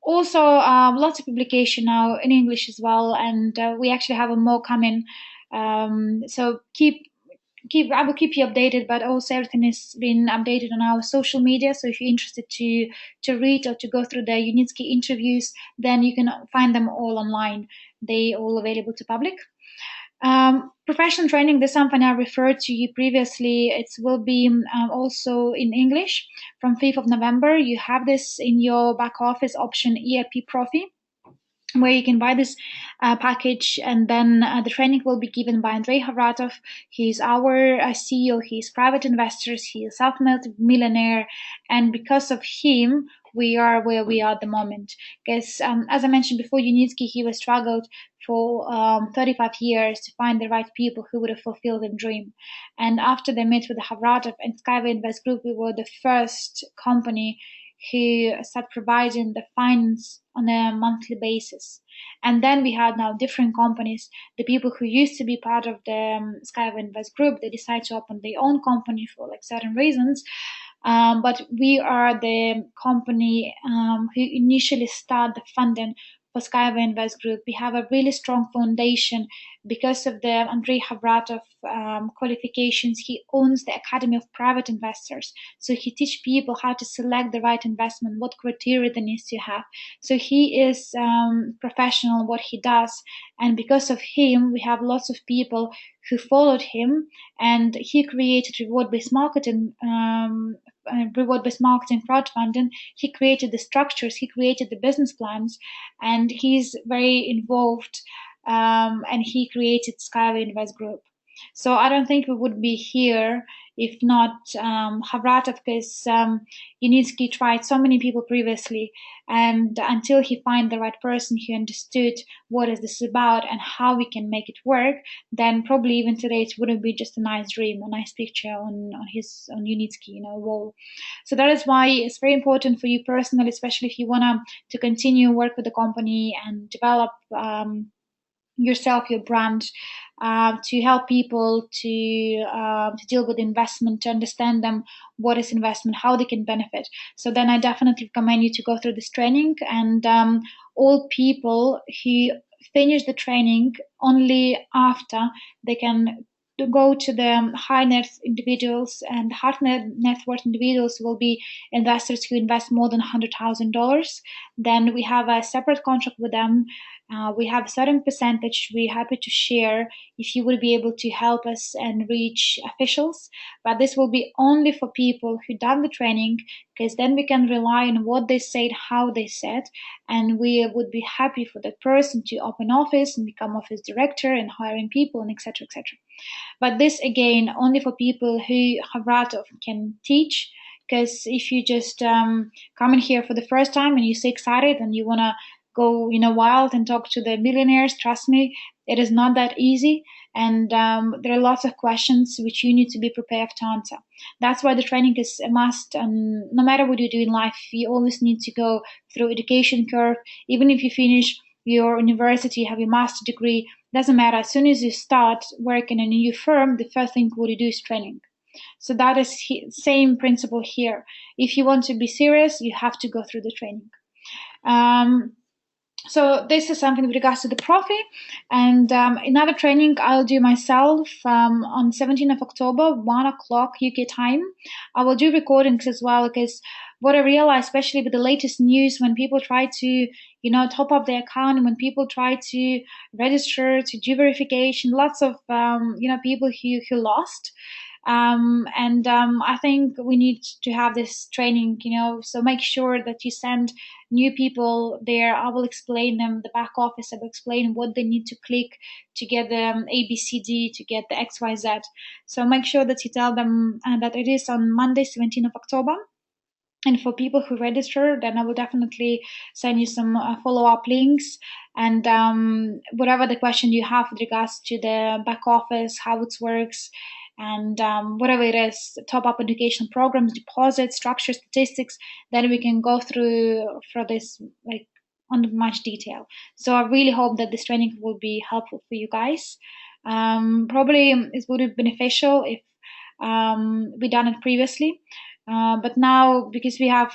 Also, lots of publication now in English as well, and we actually have a more coming. So I will keep you updated, but also everything is being updated on our social media. So if you're interested to read or to go through the Unitsky interviews, then you can find them all online. They all available to public. Professional training, this is something I referred to you previously. It will be also in English from 5th of November. You have this in your back office option, ERP Profi, where you can buy this package, and then the training will be given by Andrei Havratov. He's our CEO, he's private investors, he is self-made millionaire, and because of him, we are where we are at the moment. Because as I mentioned before, Unitsky, he was struggled for 35 years to find the right people who would have fulfilled the dream. And after they met with the Havratov and SkyWay Invest Group, we were the first company who started providing the finance on a monthly basis. And then we had now different companies. The people who used to be part of the SkyWay Invest Group, they decide to open their own company for like certain reasons. But we are the company who initially started the funding for SkyWay Invest Group. We have a really strong foundation because of the Andrei Havratov qualifications. He owns the Academy of Private Investors. So he teaches people how to select the right investment, what criteria they need to have. So he is professional in what he does. And because of him, we have lots of people who followed him, and he created reward-based marketing, crowdfunding. He created the structures, he created the business plans, and he's very involved, and he created SkyWay Invest Group. So I don't think we would be here if not Havratov, because Unitsky tried so many people previously, and until he find the right person who understood what is this about and how we can make it work, then probably even today it wouldn't be just a nice dream, a nice picture on Unitsky, wall. So that is why it's very important for you personally, especially if you want to continue work with the company and develop yourself, your brand, to help people to deal with investment, to understand them, what is investment, how they can benefit. So then I definitely recommend you to go through this training. And all people who finish the training, only after they can go to the high net individuals, and high net worth individuals will be investors who invest more than $100,000. Then we have a separate contract with them. We have a certain percentage we're happy to share if you would be able to help us and reach officials. But this will be only for people who done the training, because then we can rely on what they said, how they said, and we would be happy for that person to open office and become office director and hiring people and etc. etc. But this again only for people who Havratov can teach. Because if you just come in here for the first time and you're so excited and you want to go wild and talk to the millionaires, trust me, it is not that easy, and there are lots of questions which you need to be prepared to answer. That's why the training is a must, and no matter what you do in life, you always need to go through education curve. Even if you finish your university, have your master degree, doesn't matter. As soon as you start working in a new firm, the first thing what you do is training. So that is same principle here. If you want to be serious, you have to go through the training. So this is something with regards to the Profi. And another training I'll do myself on 17th of October, 1 o'clock UK time. I will do recordings as well, because what I realized, especially with the latest news, when people try to top up their account. And when people try to register to do verification, lots of people who lost. And I think we need to have this training, so make sure that you send new people there. I will explain them the back office. I will explain what they need to click to get the ABCD, to get the XYZ. So make sure that you tell them that it is on Monday, 17th of October. And for people who register, then I will definitely send you some follow-up links. And whatever the question you have with regards to the back office, how it works, and whatever it is, top-up education programs, deposits, structure, statistics, then we can go through for this like on much detail. So I really hope that this training will be helpful for you guys. Probably it would be beneficial if we done it previously. But now, because we have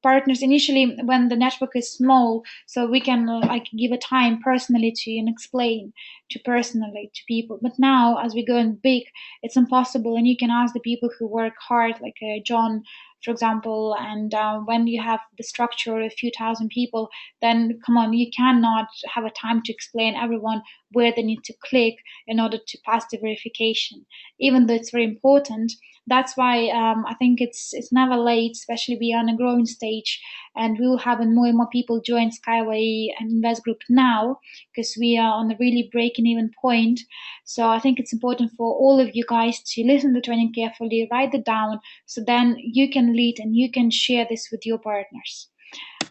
partners initially when the network is small, so we can like give a time personally to and explain to personally to people. But now, as we go in big, it's impossible, and you can ask the people who work hard, like John, for example. And when you have the structure of a few thousand people, then come on, you cannot have a time to explain everyone where they need to click in order to pass the verification, even though it's very important. That's why I think it's never late, especially we are on a growing stage, and we will have more and more people join SkyWay and Invest Group now, because we are on a really breaking even point. So I think it's important for all of you guys to listen to the training carefully, write it down, so then you can lead and you can share this with your partners.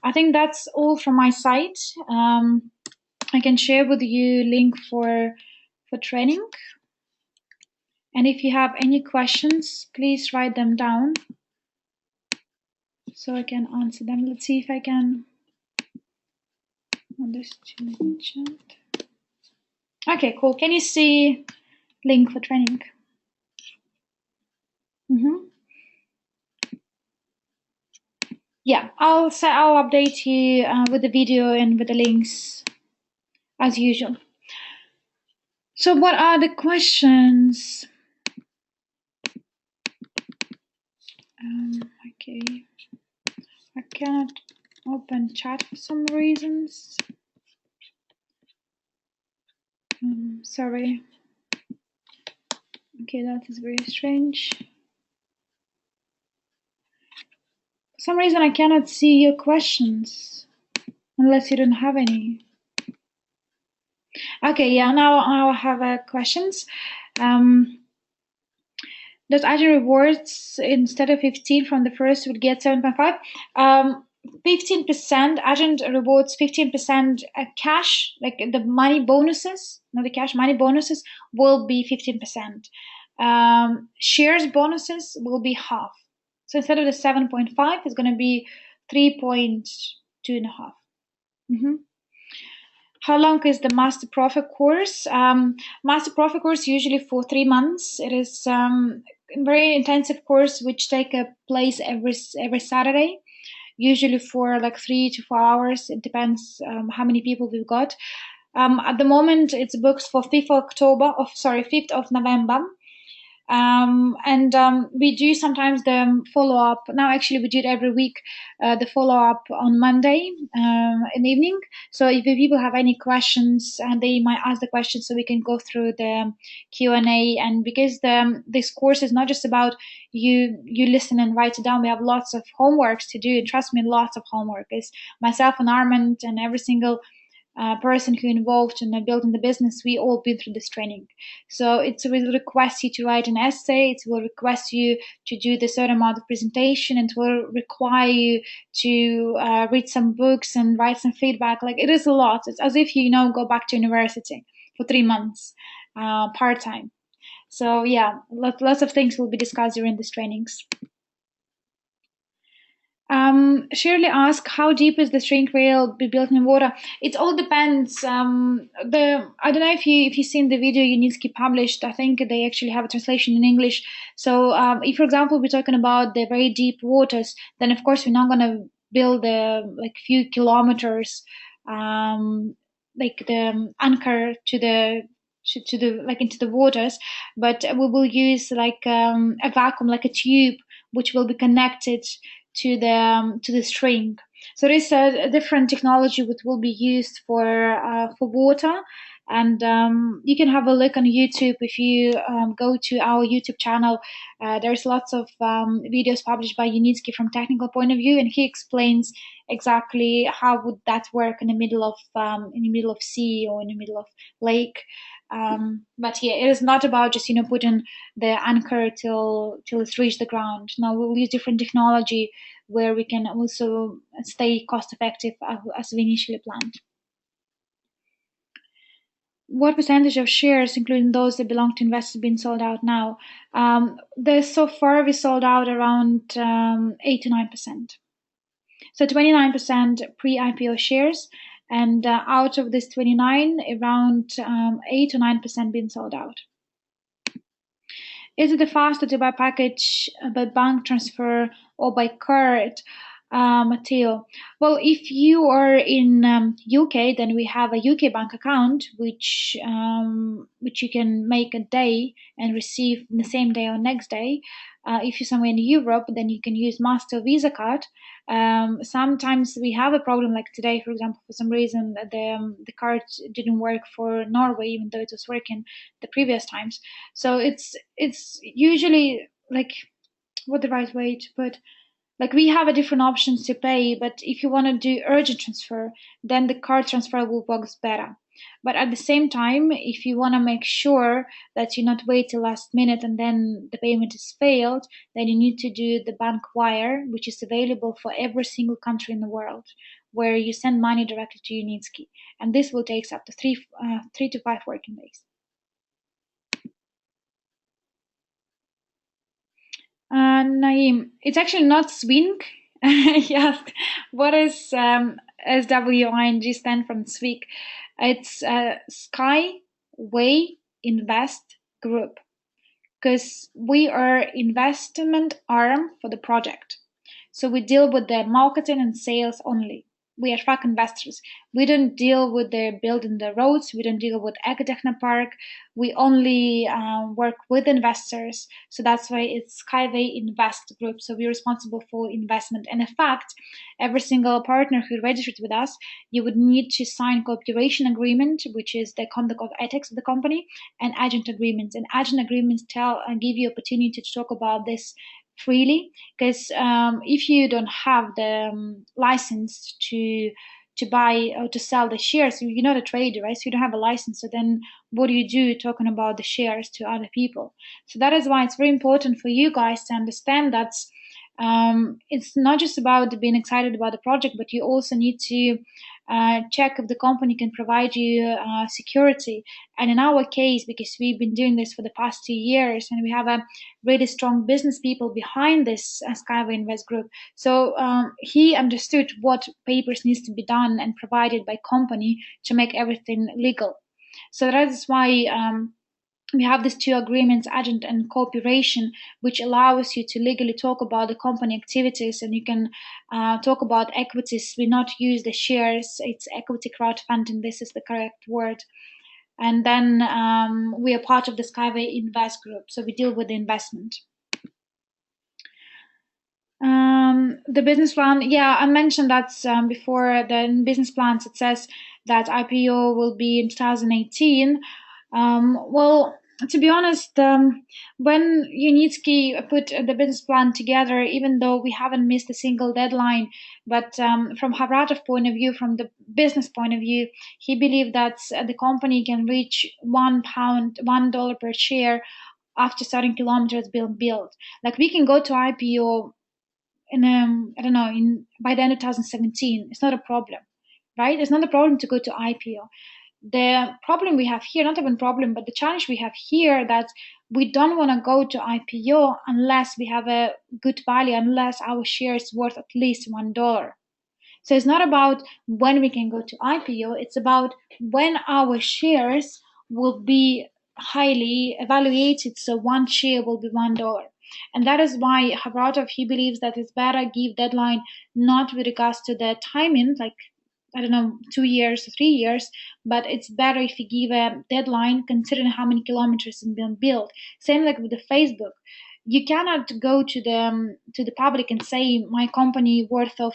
I think that's all from my side. I can share with you link for training. And if you have any questions, please write them down so I can answer them. Let's see if I can. Okay, cool. Can you see link for training? Yeah, I'll update you with the video and with the links as usual. So what are the questions? Okay, I cannot open chat for some reasons. Sorry. Okay, that is very strange. For some reason I cannot see your questions, unless you don't have any. Okay, yeah, now I have questions. Does Agent rewards instead of 15 from the first would get 7.5? 15% Agent rewards, 15% cash, like the money bonuses, not the cash, money bonuses will be 15%. Shares bonuses will be half. So instead of the 7.5, it's going to be 3.2.5. How long is the Master Profit course? Master Profit course usually for 3 months. It is a very intensive course which take place every Saturday, usually for like 3 to 4 hours. It depends how many people we've got. At the moment, it's booked for 5th of November. We do sometimes the follow-up. Now, actually, we do it every week, the follow-up on Monday in the evening. So if the people have any questions, and they might ask the questions, so we can go through the Q&A. And because this course is not just about you listen and write it down, we have lots of homeworks to do. And trust me, lots of homework. Is myself and Armand and every single person who involved in building the business, we all been through this training. So it will request you to write an essay, it will request you to do the certain amount of presentation, and it will require you to read some books and write some feedback. Like, it is a lot. It's as if you go back to university for 3 months part-time. So yeah, lots of things will be discussed during these trainings. Shirley asked, how deep is the shrink rail be built in water? It all depends. I don't know if you've seen the video Unitsky published. I think they actually have a translation in English. So if, for example, we're talking about the very deep waters, then of course we're not going to build like few kilometers, like the anchor to the like into the waters, but we will use like a vacuum, like a tube, which will be connected to the string. So there is a different technology which will be used for water, and you can have a look on YouTube if you go to our YouTube channel. There's lots of videos published by Unitsky from technical point of view, and he explains exactly how would that work in the middle of sea or in the middle of lake. But yeah, it is not about just putting the anchor till it's reached the ground. Now we'll use different technology where we can also stay cost effective as we initially planned. What percentage of shares, including those that belong to investors, have been sold out now? There's so far we sold out around 8 to 9%. So 29% pre-IPO shares, and out of this 29, around 8 to 9% been sold out. Is it faster to buy package by bank transfer or by card, Matteo? Well, if you are in UK, then we have a UK bank account which you can make a day and receive the same day or next day. If you're somewhere in Europe, then you can use Master Visa card. Sometimes we have a problem, like today, for example, for some reason the card didn't work for Norway, even though it was working the previous times. So it's usually like what the right way to put, like we have a different options to pay, but if you want to do urgent transfer, then the card transfer will work better. But at the same time, if you want to make sure that you not wait till last minute and then the payment is failed, then you need to do the bank wire, which is available for every single country in the world, where you send money directly to Unitsky, and this will take up to 3 to 5 working days. Naeem, it's actually not Swink. He asked, what is SWING stand from Swink? It's SkyWay Invest Group, because we are investment arm for the project. So we deal with the marketing and sales only. We attract investors. We don't deal with the building the roads. We don't deal with Ecotechno Park. We only work with investors. So that's why it's Skyway Invest Group. So we're responsible for investment. And in fact, every single partner who registered with us, you would need to sign cooperation agreement, which is the conduct of ethics of the company, and agent agreements. And agent agreements give you opportunity to talk about this freely, because if you don't have the license to buy or to sell the shares, you're not a trader, right? So you don't have a license. So then what do you do talking about the shares to other people? So that is why it's very important for you guys to understand that it's not just about being excited about the project, but you also need to check if the company can provide you security. And in our case, because we've been doing this for the past 2 years and we have a really strong business people behind this Skyway Invest Group, so he understood what papers needs to be done and provided by company to make everything legal. So that is why we have these two agreements, agent and cooperation, which allows you to legally talk about the company activities, and you can talk about equities. We not use the shares; it's equity crowdfunding. This is the correct word. And then we are part of the Skyway Invest Group, so we deal with the investment. The business plan, yeah, I mentioned that before. The business plans, it says that IPO will be in 2018. Well, to be honest, when Unitsky put the business plan together, even though we haven't missed a single deadline, but from Havratov point of view, from the business point of view, he believed that the company can reach £1, $1 per share after certain kilometers being built. Like we can go to IPO in I don't know, in by the end of 2017. It's not a problem, right? It's not a problem to go to IPO. The problem we have here, not even problem, but the challenge we have here, that we don't want to go to IPO unless we have a good value, unless our share is worth at least $1. So it's not about when we can go to IPO, it's about when our shares will be highly evaluated, so one share will be $1. And that is why Havratov, he believes that it's better give deadline not with regards to the timing, like I don't know, 2 years or 3 years, but it's better if you give a deadline considering how many kilometers have been built. Same like with the Facebook. You cannot go to the public and say my company worth of,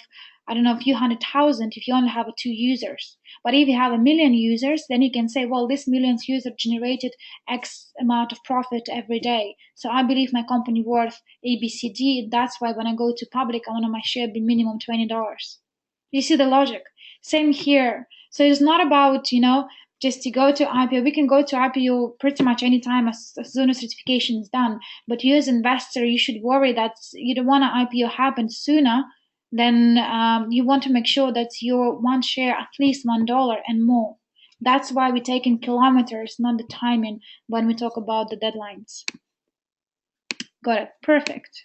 I don't know, a few 100,000 if you only have 2 users. But if you have 1 million users, then you can say, well, this millions user generated X amount of profit every day. So I believe my company worth ABCD. That's why when I go to public, I want my share be minimum $20. You see the logic? Same here. So it's not about, just to go to IPO. We can go to IPO pretty much anytime as soon as certification is done. But you as investor, you should worry that you don't want an IPO happen sooner. Then you want to make sure that your one share at least $1 and more. That's why we take in kilometers, not the timing, when we talk about the deadlines. Got it. Perfect.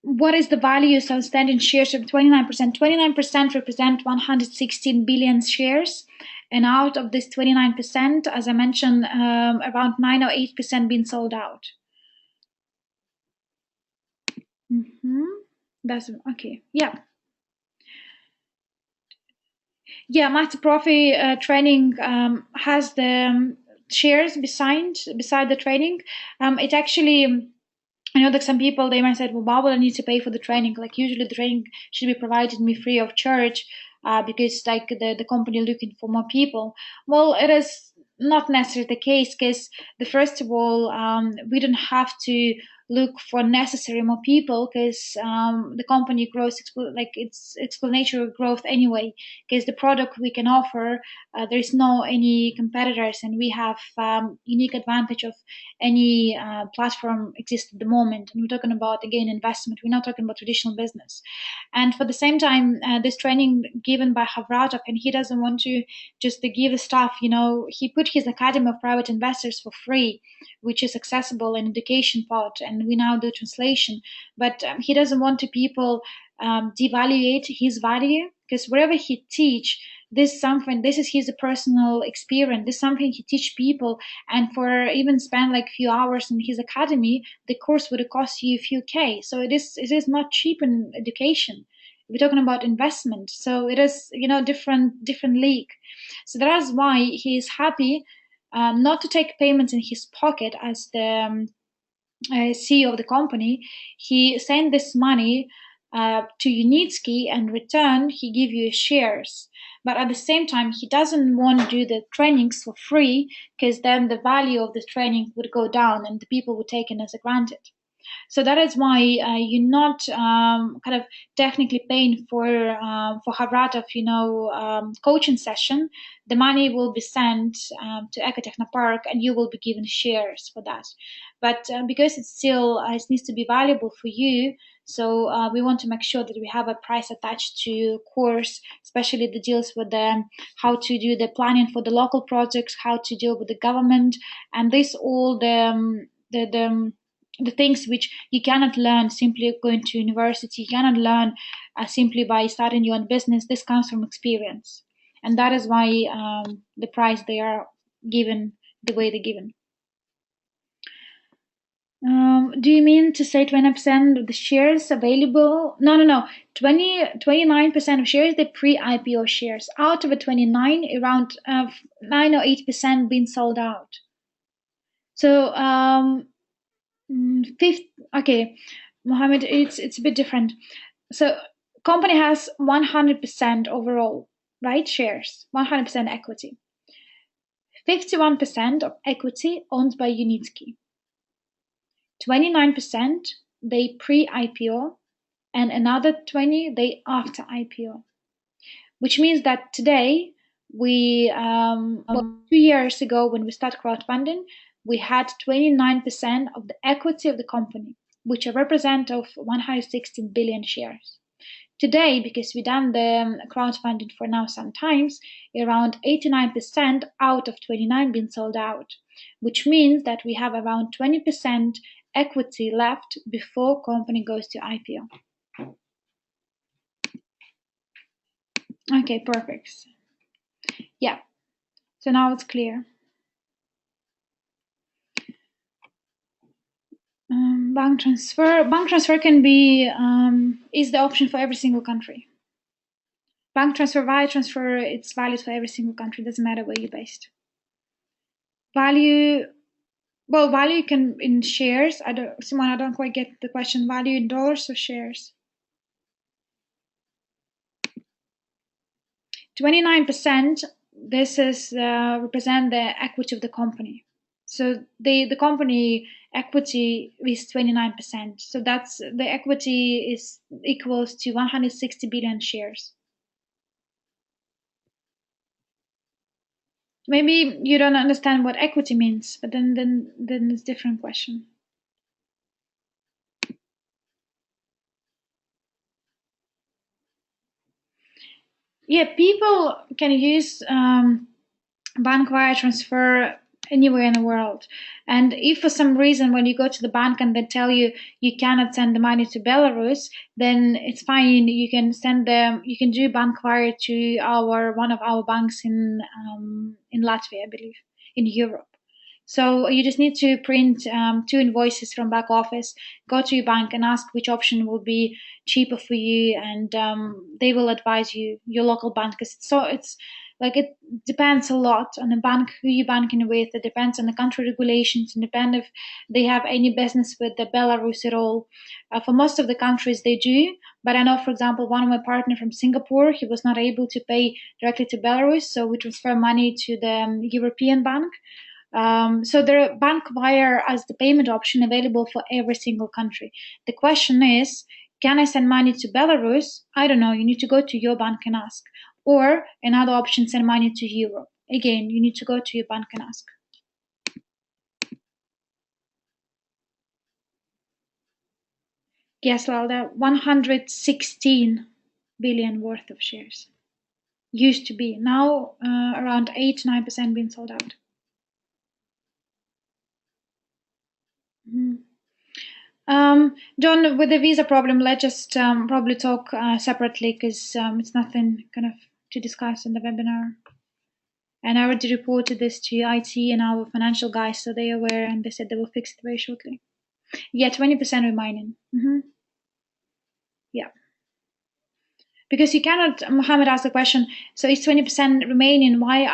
What is the value of outstanding shares of 29%? 29% represent 116 billion shares. And out of this 29%, as I mentioned, around 9 or 8% being sold out. That's okay. Yeah. Yeah, Master Profi training has the shares beside the training. It actually, I know that some people, they might say, well, why would I need to pay for the training? Like usually the training should be provided me free of charge because like the company looking for more people. Well, it is not necessarily the case because first of all, we don't have to look for necessary more people because the company grows like it's exponential growth anyway because the product we can offer there is no any competitors and we have unique advantage of any platform exists at the moment. And we're talking about, again, investment. We're not talking about traditional business. And for the same time, this training given by Havratov, and he doesn't want to just to give the stuff, he put his Academy of Private Investors for free, which is accessible in education part. And we now do translation. But he doesn't want to people devaluate his value because wherever he teach, this is his personal experience, this is something he teach people, and for even spend like few hours in his academy, the course would cost you a few K. So it is not cheap in education. We're talking about investment, so it is different league. So that's why he is happy not to take payments in his pocket as the CEO of the company. He sent this money to Unitsky, and in return he give you shares. But at the same time, he doesn't want to do the trainings for free because then the value of the training would go down and the people would take it as a granted. So that is why you're not kind of technically paying for Havratov, coaching session. The money will be sent to Ecotechnopark, and you will be given shares for that. But because it's still it needs to be valuable for you, so we want to make sure that we have a price attached to course, especially the deals with the how to do the planning for the local projects, how to deal with the government, and this all the things which you cannot learn simply going to university. You cannot learn simply by starting your own business. This comes from experience, and that is why the price they are given the way they're given. Do you mean to say 20% of the shares available? No. 29% of shares, the pre-IPO shares. Out of the 29, around 9 or 8% being sold out. So fifth, okay, Mohammed, it's a bit different. So company has 100% overall, right? Shares, 100% equity. 51% of equity owned by Unitsky. 29% they pre-IPO, and another 20 they after IPO, which means that today we 2 years ago when we started crowdfunding, we had 29% of the equity of the company, which represent of 116 billion shares. Today, because we done the crowdfunding for now sometimes, around 89% out of 29 been sold out, which means that we have around 20% equity left before company goes to IPO. Okay, perfect. Yeah, so now it's clear. Bank transfer can be is the option for every single country. Bank transfer, wire transfer, it's valid for every single country. Doesn't matter where you're based. Value Well, value can in shares. I don't, Simon, I don't quite get the question. Value in dollars or shares? 29%. This is represent the equity of the company. So the company equity is 29%. So that's the equity is equals to 160 billion shares. Maybe you don't understand what equity means, but then it's a different question. Yeah, people can use bank wire transfer anywhere in the world. And if for some reason when you go to the bank and they tell you you cannot send the money to Belarus, then it's fine. You can send them. You can do bank wire to our one of our banks in Latvia, I believe, in Europe. So you just need to print two invoices from back office, go to your bank and ask which option will be cheaper for you, and they will advise you your local bank. Because it's like it depends a lot on the bank who you're banking with. It depends on the country regulations and depend if they have any business with the Belarus at all. For most of the countries they do, but I know, for example, one of my partner from Singapore, he was not able to pay directly to Belarus, so we transfer money to the European bank. So there are bank wire as the payment option available for every single country. The question is, can I send money to Belarus? I don't know. You need to go to your bank and ask. Or another option, send money to Europe. Again, you need to go to your bank and ask. Yes, Lalda, 116 billion worth of shares. Used to be. Now around 8-9% being sold out. Mhm. John, with the visa problem, let's just probably talk separately because it's nothing kind of to discuss in the webinar. And I already reported this to IT and our financial guys, so they're aware and they said they will fix it very shortly. Yeah, 20% remaining. Yeah. Because you cannot, Mohammed asked the question, so it's 20% remaining. Why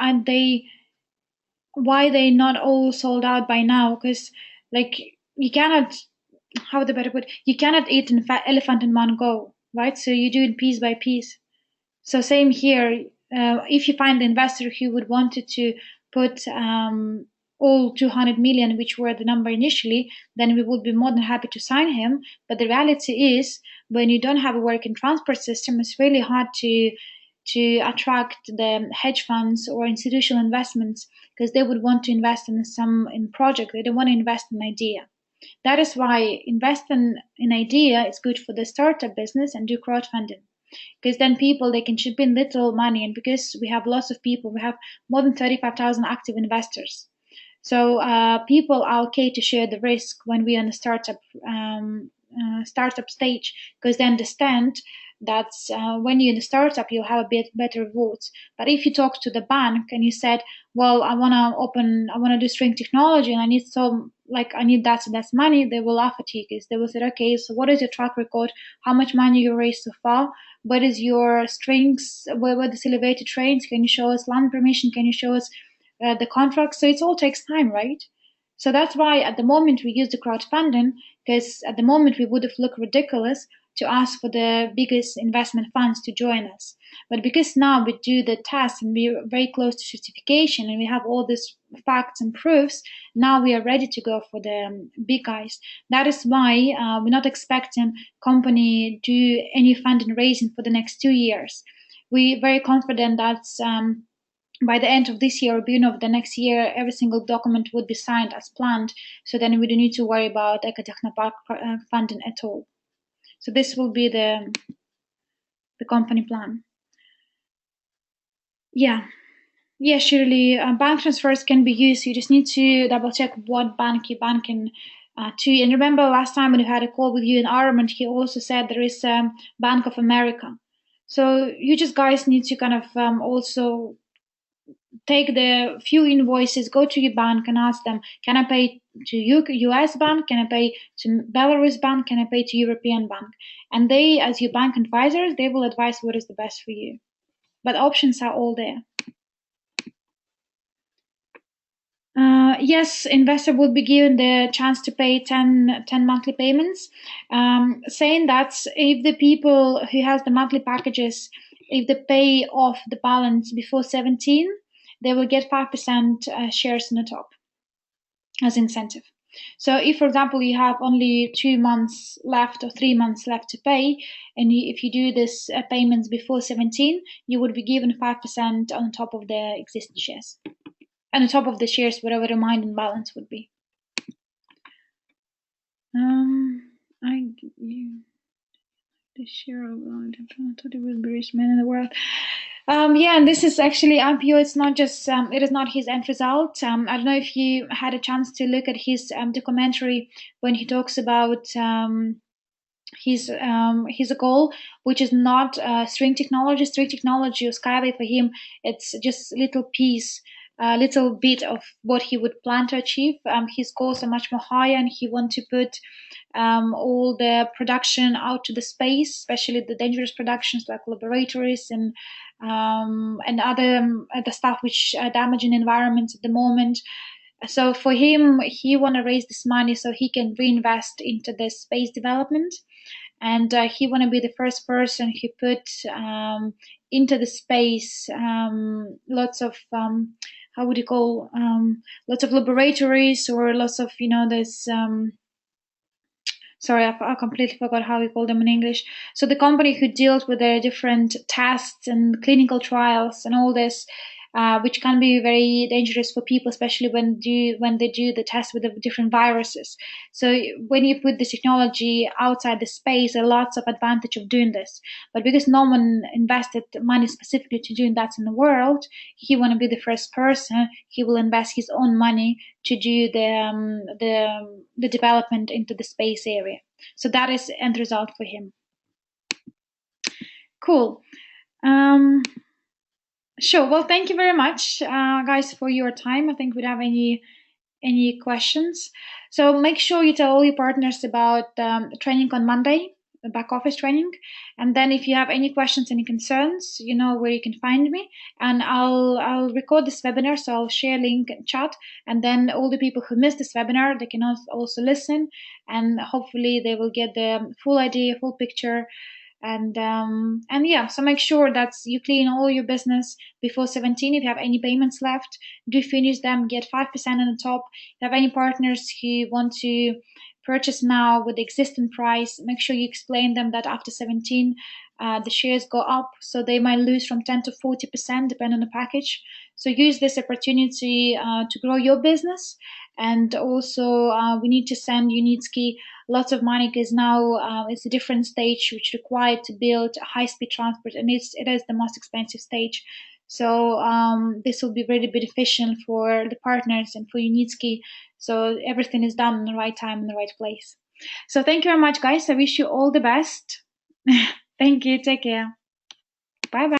they not all sold out by now? Because, like, you cannot, how the better put, you cannot eat an elephant in one go, right? So you do it piece by piece. So same here. If you find the investor who would wanted to put all 200 million, which were the number initially, then we would be more than happy to sign him. But the reality is, when you don't have a working transport system, it's really hard to attract the hedge funds or institutional investments because they would want to invest in some in project. They don't want to invest in idea. That is why invest in idea is good for the startup business and do crowdfunding because then people they can chip in little money, and because we have lots of people, we have more than 35,000 active investors, so people are okay to share the risk when we're in a startup stage because they understand that when you're in a startup you'll have a bit better rewards. But if you talk to the bank and you said, well, I want to do string technology and I need some, like, I need that and that's money, they will laugh at you because they will say, okay, so what is your track record, how much money you raised so far, what is your strings, where this elevated trains, can you show us land permission, can you show us the contract? So it all takes time, right? So that's why at the moment we use the crowdfunding, because at the moment we would have looked ridiculous to ask for the biggest investment funds to join us. But because now we do the test and we're very close to certification and we have all these facts and proofs, now we are ready to go for the big guys. That is why we're not expecting company do any funding raising for the next 2 years. We're very confident that by the end of this year or beginning of the next year, every single document would be signed as planned. So then we don't need to worry about Ecotechnopark funding at all. So this will be the company plan. Yeah. Yeah, surely. Bank transfers can be used. You just need to double check what bank you're banking to. And remember last time when we had a call with you in Armand, he also said there is Bank of America. So you just guys need to kind of also take the few invoices, go to your bank and ask them, can I pay to US bank? Can I pay to Belarus bank? Can I pay to European bank? And they, as your bank advisors, they will advise what is the best for you. But options are all there. Yes, investor would be given the chance to pay 10 monthly payments, saying that if the people who has the monthly packages, if they pay off the balance before 17, they will get 5% shares on the top as incentive. So if, for example, you have only 2 months left or 3 months left to pay, and if you do this payments before 17, you would be given 5% on top of the existing shares, and on top of the shares, whatever the remaining balance would be. I you the share of I thought it was the richest man in the world. Yeah, and this is actually IPO. It's not just it is not his end result. I don't know if you had a chance to look at his documentary when he talks about his goal, which is not string technology. String technology or SkyWay for him, it's just a little piece, a little bit of what he would plan to achieve. His goals are much more higher, and he want to put all the production out to the space, especially the dangerous productions like laboratories and other stuff which are damaging environments at the moment. So for him, he want to raise this money so he can reinvest into the space development, and he want to be the first person who put into the space lots of how would you call lots of laboratories, or lots of this sorry, I completely forgot how we call them in English. So the company who deals with the different tests and clinical trials and all this, which can be very dangerous for people, especially when they do the test with the different viruses. So when you put this technology outside the space, there are lots of advantage of doing this. But because no one invested money specifically to doing that in the world, he want to be the first person. He will invest his own money to do the development into the space area. So that is end result for him. Cool. Sure. Well, thank you very much, guys, for your time. I think we don't have any questions. So make sure you tell all your partners about training on Monday, the back office training. And then if you have any questions, any concerns, you know where you can find me. And I'll record this webinar, so I'll share link and chat. And then all the people who missed this webinar, they can also listen, and hopefully they will get the full idea, full picture. And yeah, so make sure that you clean all your business before 17. If you have any payments left, do finish them, get 5% on the top. If you have any partners who want to purchase now with the existing price, make sure you explain them that after 17 the shares go up, so they might lose from 10 to 40% depending on the package. So use this opportunity to grow your business. And also we need to send Unitsky lots of money, because now it's a different stage which required to build high-speed transport, and it is the most expensive stage. So this will be really beneficial for the partners and for Unitsky. So everything is done in the right time in the right place. So thank you very much, guys. I wish you all the best. Thank you. Take care. Bye bye.